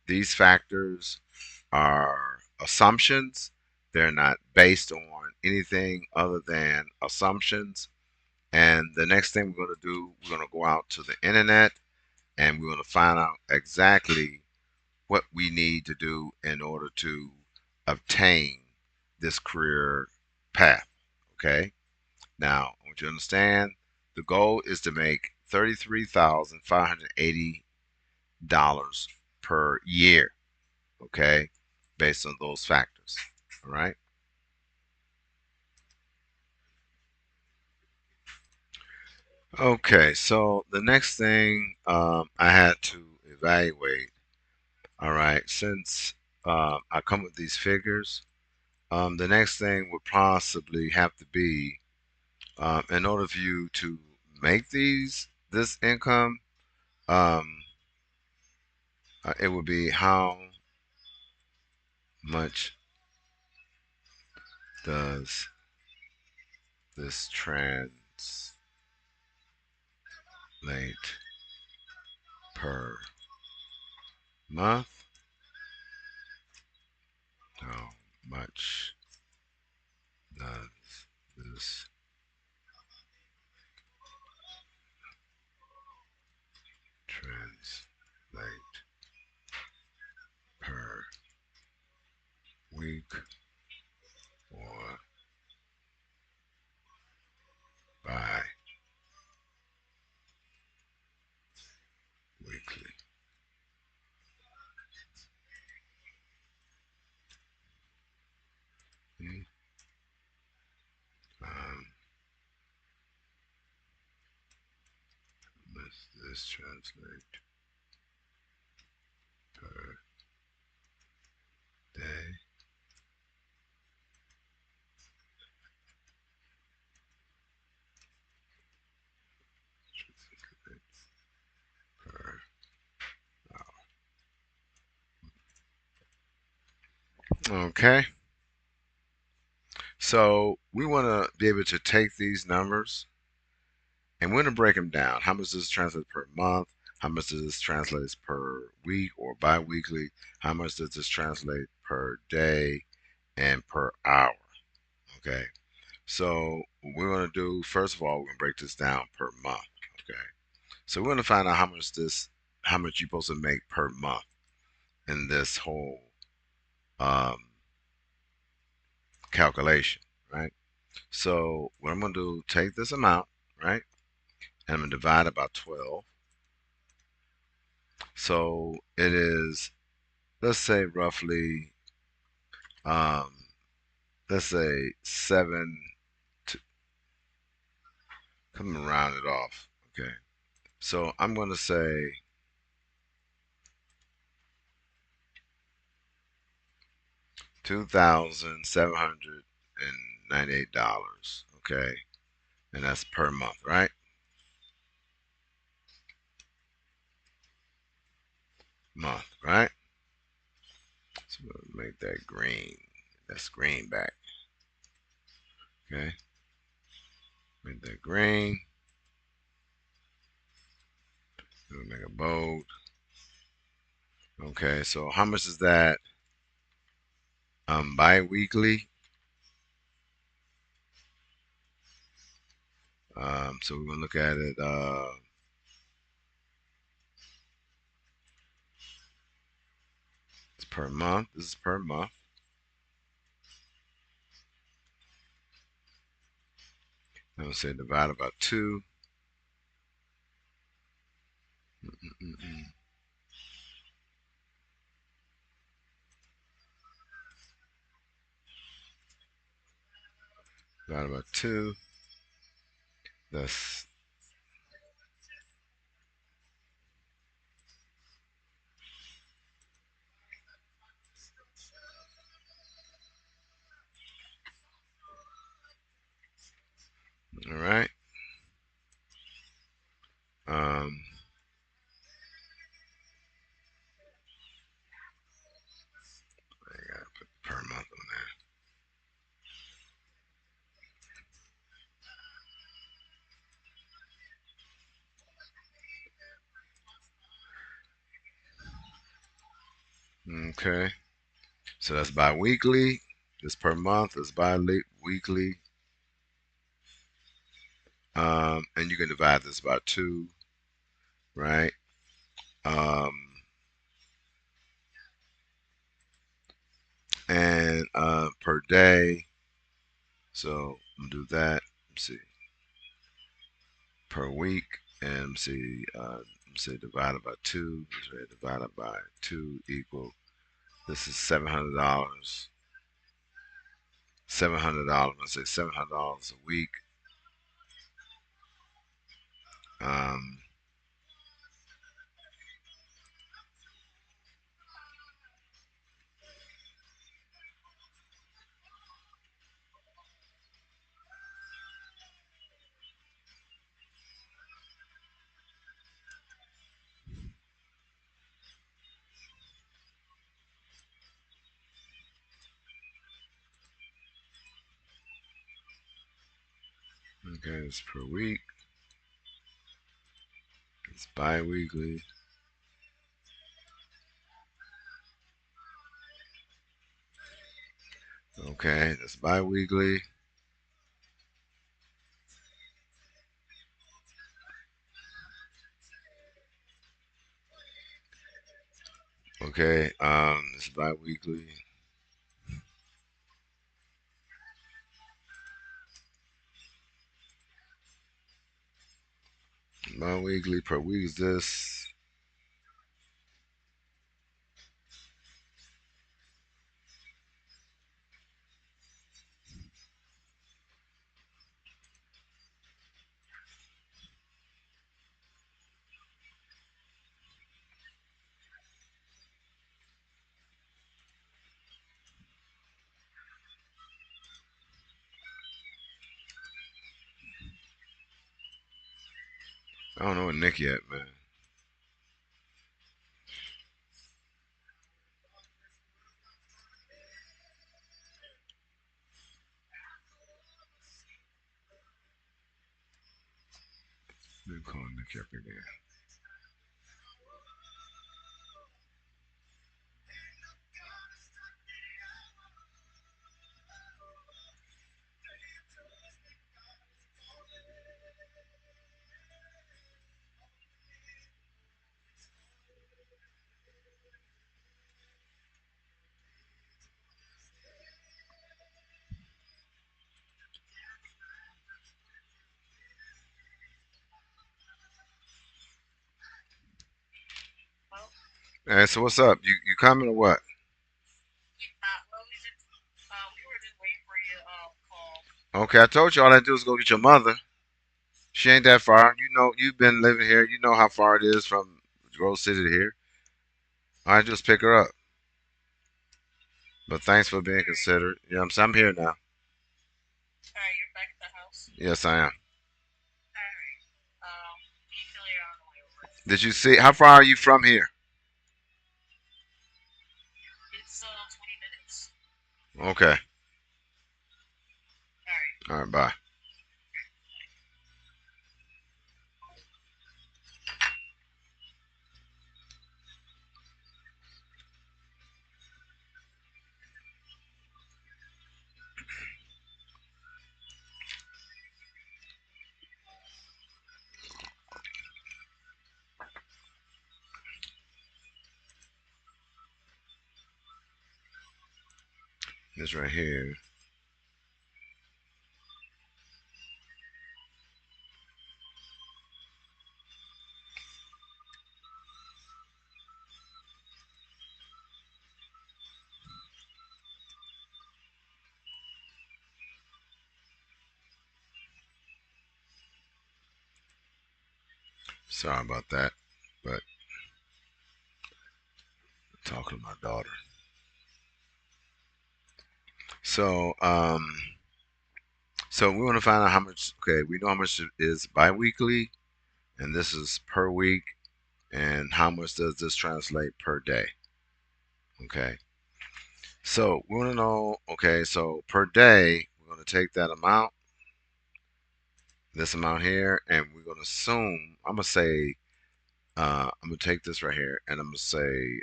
these factors are assumptions. They're not based on anything other than assumptions. And the next thing we're going to do, we're going to go out to the internet and we're going to find out exactly what we need to do in order to obtain this career path. Okay. Now, I want you to understand the goal is to make $33,580 per year. Okay. Based on those factors. All right. Okay. So the next thing I had to evaluate. All right. Since I come with these figures, the next thing would possibly have to be in order for you to make this income, um, it would be how much does this translate per month? How much does this translate per week or bi-weekly? Hmm? Um, does this translate per day? Per hour. Okay. So we want to be able to take these numbers and we're going to break them down. How much does this translate per month? How much does this translate per week or bi-weekly? How much does this translate per day and per hour? Okay. So what we're going to do, first of all, we're going to break this down per month. Okay. So we're going to find out how much you're supposed to make per month in this whole um, calculation, right? So what I'm going to do, take this amount, right? And I'm going to divide it by 12. So it is, let's say roughly, um, let's say seven, to, come and round it off. Okay. So I'm going to say $2,798. Okay. And that's per month, right? Month, right? So we'll make that green. That's green back. Okay. Make that green. We'll make a bold. Okay. So how much is that bi-weekly? So we're gonna look at it. It's per month. This is per month. I'm gonna say divided by 2. Mm-mm-mm. Divided by 2. That's all right. Um, I gotta put per month on there. Okay. So that's bi-weekly. This per month is bi-weekly. And you can divide this by 2, right? Um, and per day. So I'm gonna do that. Let's see, per week, and let's see divided by two. Divided by two equal. This is $700. $700. Let's say $700 a week. Um, okay, it's per week. It's bi-weekly. Okay, that's bi-weekly. Okay, it's bi-weekly. Bi-weekly per week is this. I don't know what Nick yet, man. Let me call Nick up again. Hey, so what's up? You coming or what? Okay, I told you all I do is go get your mother. She ain't that far. You know, you've been living here. You know how far it is from Grove City to here. All I do is pick her up. But thanks for being considerate. You know what I'm saying? I'm here now. Yes, I am. Did you see? How far are you from here? Okay. All right, bye. This right here. Sorry about that, but I'm talking to my daughter. So, so we want to find out how much. Okay, we know how much it is biweekly, and this is per week. And how much does this translate per day? Okay, so we want to know. Okay, so per day, we're going to take that amount, this amount here, and we're going to assume. I'm going to say. I'm going to take this right here, and I'm going to say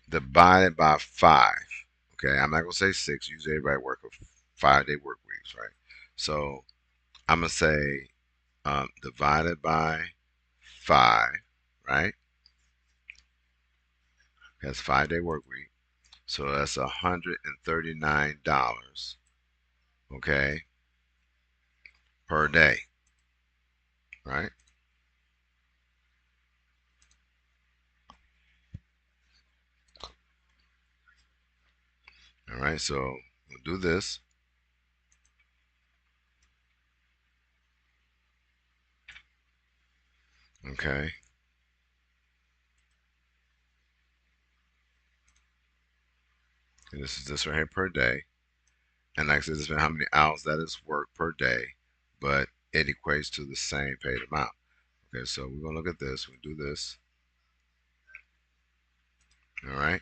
divided by 5. Okay, I'm not going to say 6. Usually, everybody work a 5-day work weeks, right? So I'm going to say divided by 5, right? That's 5-day work week. So that's $139, okay, per day, right? All right, so we'll do this, okay? And this is this right here per day. And like I said, this is how many hours that is work per day, but it equates to the same paid amount. Okay, so we're gonna look at this. We'll do this. All right.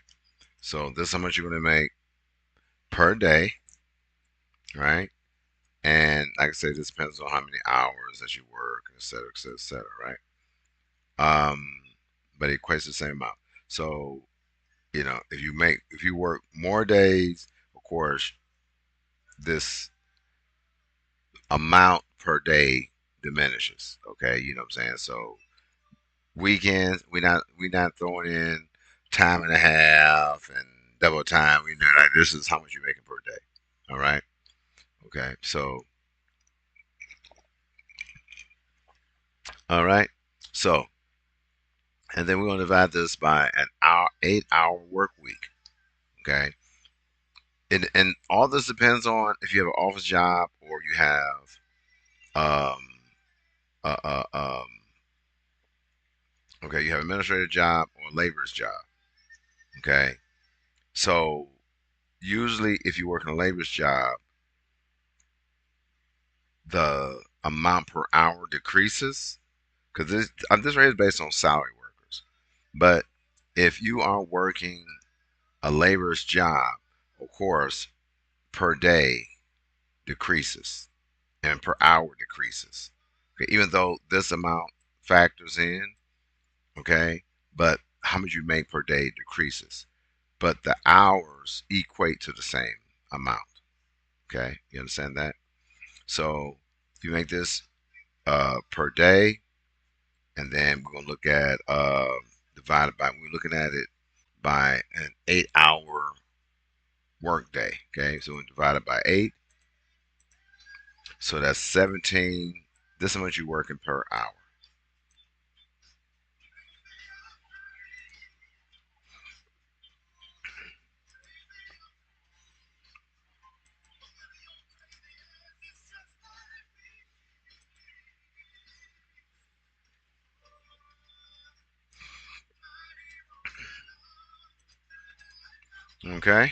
So this is how much you're gonna make per day, right? And like I said, this depends on how many hours that you work, et cetera, et cetera, et cetera, right? Um, but it equates to the same amount. So, if you work more days, of course, this amount per day diminishes. Okay, you know what I'm saying? So weekends, we not throwing in time and a half and double time. We know like this is how much you're making per day. All right. Okay. So all right. So and then we're gonna divide this by an hour 8 hour work week. Okay. And all this depends on if you have an office job or you have um uh, uh um okay, you have an administrative job or a laborer's job. Okay. So usually if you work in a laborer's job, the amount per hour decreases because this rate is based on salary workers. But if you are working a laborer's job, of course, per day decreases and per hour decreases. Okay, even though this amount factors in, okay, but how much you make per day decreases. But the hours equate to the same amount. Okay, you understand that? So if you make this per day, and then we're gonna look at divided by we're looking at it by an 8 hour work day. Okay, so we divide it by 8, so that's 17. This is how much you're working per hour. Okay,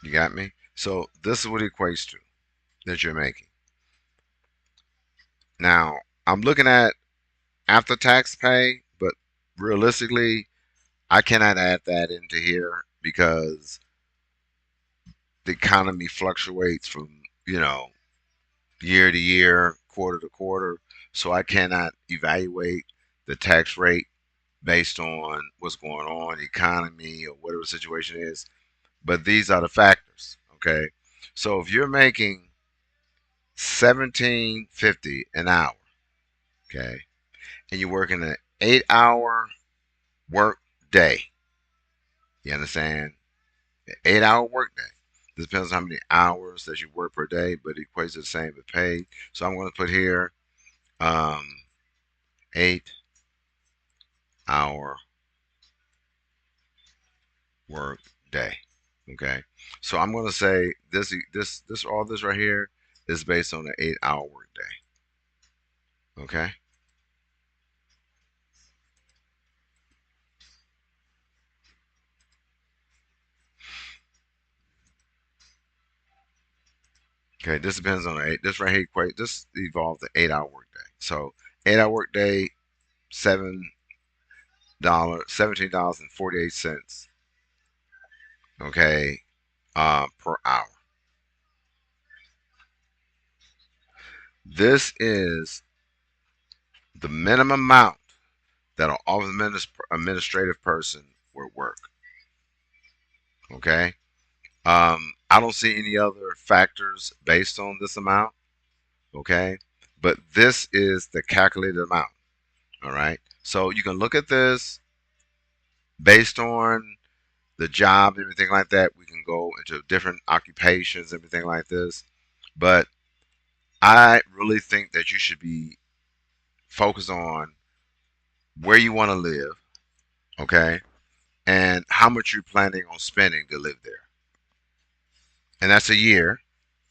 you got me. So this is what it equates to that you're making. Now I'm looking at after tax pay, but realistically, I cannot add that into here because the economy fluctuates from you know year to year, quarter to quarter. So I cannot evaluate the tax rate based on what's going on, the economy, or whatever the situation is. But these are the factors. Okay. So if you're making 17.50 an hour, okay, and you're working an 8 hour work day, you understand? An 8 hour work day. This depends on how many hours that you work per day, but it equates to the same with pay. So I'm going to put here um, 8 hour work day. Okay, so I'm going to say this all this right here is based on an 8 hour work day. Okay, okay. This depends on the eight. This right here equate. This evolved the 8 hour work day. So 8 hour work day, $17.48. Okay, per hour. This is the minimum amount that an office administrative person would work. Okay. I don't see any other factors based on this amount. Okay. But this is the calculated amount. All right. So you can look at this Based on the job and everything like that, we can go into different occupations, everything like this. But I really think that you should be focused on where you want to live, okay, and how much you're planning on spending to live there. And that's a year,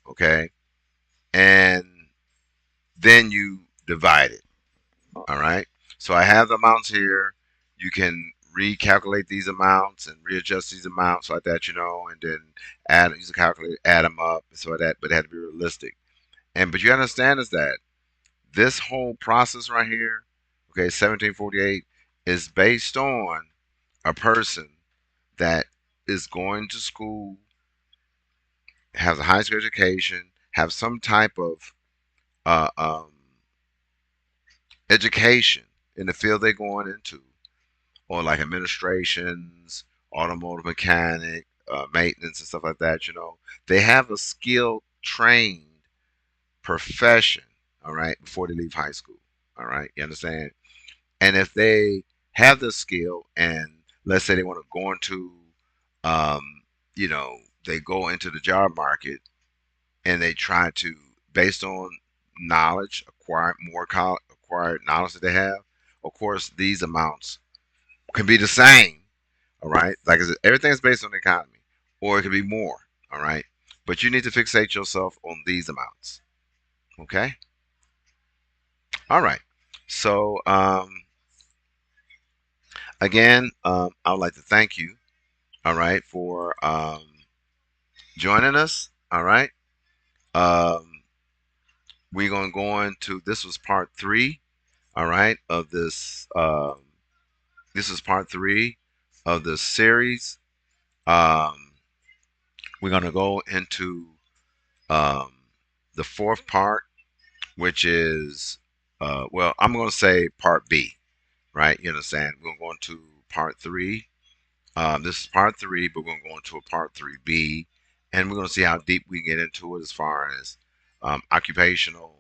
okay, and then you divide it. All right. So I have the amounts here. You can recalculate these amounts and readjust these amounts like that, and then use a calculator, add them up, and so that. But it had to be realistic. And but you understand is that this whole process right here, okay, 1748, is based on a person that is going to school, has a high school education, have some type of uh, um, education in the field they're going into, or like administrations, automotive mechanic, maintenance, and stuff like that. They have a skilled, trained profession. All right, before they leave high school. All right, you understand? And if they have the skill, and let's say they want to go into, um, you know, they go into the job market and they try to, based on knowledge, acquired knowledge that they have. Of course, these amounts can be the same. All right, like I said, everything is based on the economy, or it could be more. All right, but you need to fixate yourself on these amounts. Okay. All right. So again, I would like to thank you. All right, for joining us. All right. Um, we're gonna go into this was part three. All right, of this. This is part three of the series. Um, we're gonna go into um, the fourth part, which is well, I'm gonna say part B, right? You understand? We're gonna go into part three. This is part three, but we're going to go into a part 3B, and we're going to see how deep we can get into it as far as occupational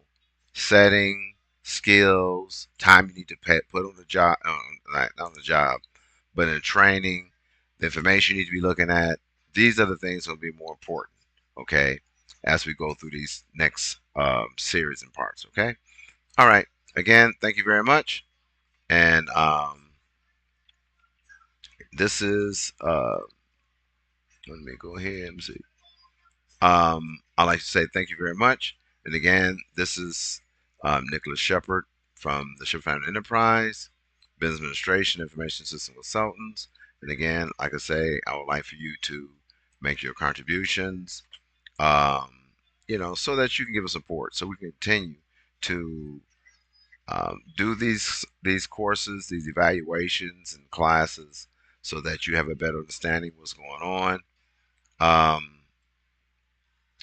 setting, skills, time you need to put on the job, not on the job, but in training, the information you need to be looking at. These are the things that will be more important, okay, as we go through these next series and parts, okay? All right. Again, thank you very much. And this is let me go ahead and see. I'd like to say thank you very much. And again, this is Nicholas Shephard from the Shephard Enterprise, Business Administration, Information System Consultants. And again, like I say, I would like for you to make your contributions, um, so that you can give us support, so we can continue to do these courses, these evaluations and classes, so that you have a better understanding of what's going on.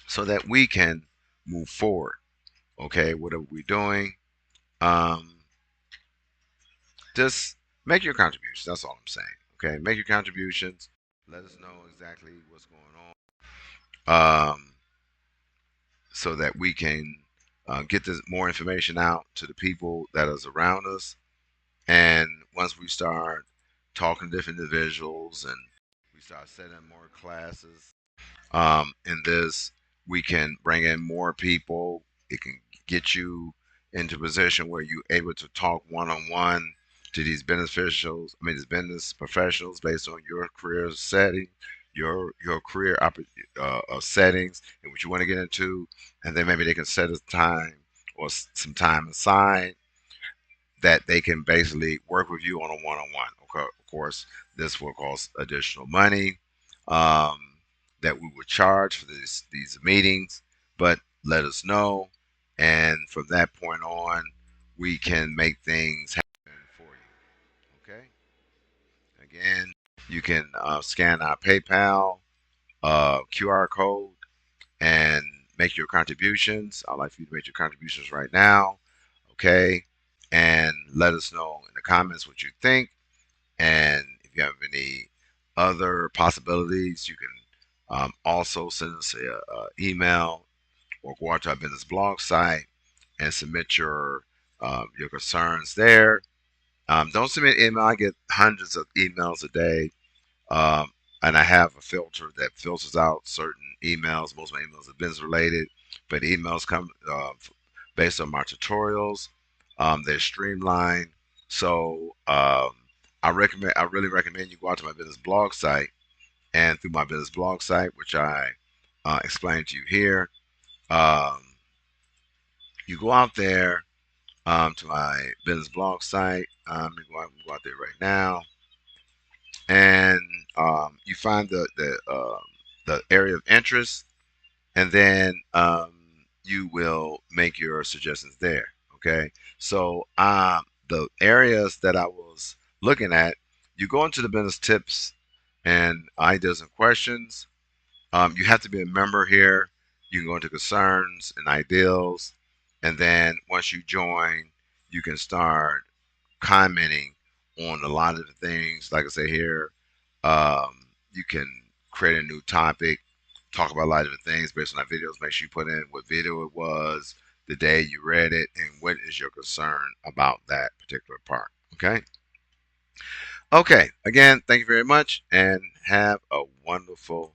So that we can move forward. Okay, what are we doing? Um, just make your contributions. That's all I'm saying. Okay, make your contributions. Let us know exactly what's going on, so that we can get this more information out to the people that is around us. And once we start talking to different individuals and we start setting more classes, in this, we can bring in more people. It can get you into a position where you're able to talk one on one to these these business professionals based on your career setting, your career settings, and what you want to get into, and then maybe they can set a time or some time aside that they can basically work with you on a one-on-one. Okay, of course, this will cost additional money um, that we would charge for these meetings, but let us know, and from that point on, we can make things happen for you. Okay. Again, you can scan our PayPal QR code and make your contributions. I'd like for you to make your contributions right now. Okay. And let us know in the comments what you think. And if you have any other possibilities, you can also send us a email or go out to our business blog site and submit your concerns there. Don't send me an email. I get hundreds of emails a day. Um, and I have a filter that filters out certain emails. Most of my emails are business related, but emails come based on my tutorials. They're streamlined. So I really recommend you go out to my business blog site, and through my business blog site, which I explain to you here, um, you go out there to my business blog site. Go out there right now, and you find the area of interest, and then you will make your suggestions there. Okay, so the areas that I was looking at, you go into the business tips and ideas and questions. You have to be a member here. You can go into concerns and ideals, and then once you join, you can start commenting on a lot of the things. Like I say here, you can create a new topic, talk about a lot of the things based on our videos. Make sure you put in what video it was, the day you read it, and what is your concern about that particular part. Okay. Okay. Again, thank you very much, and have a wonderful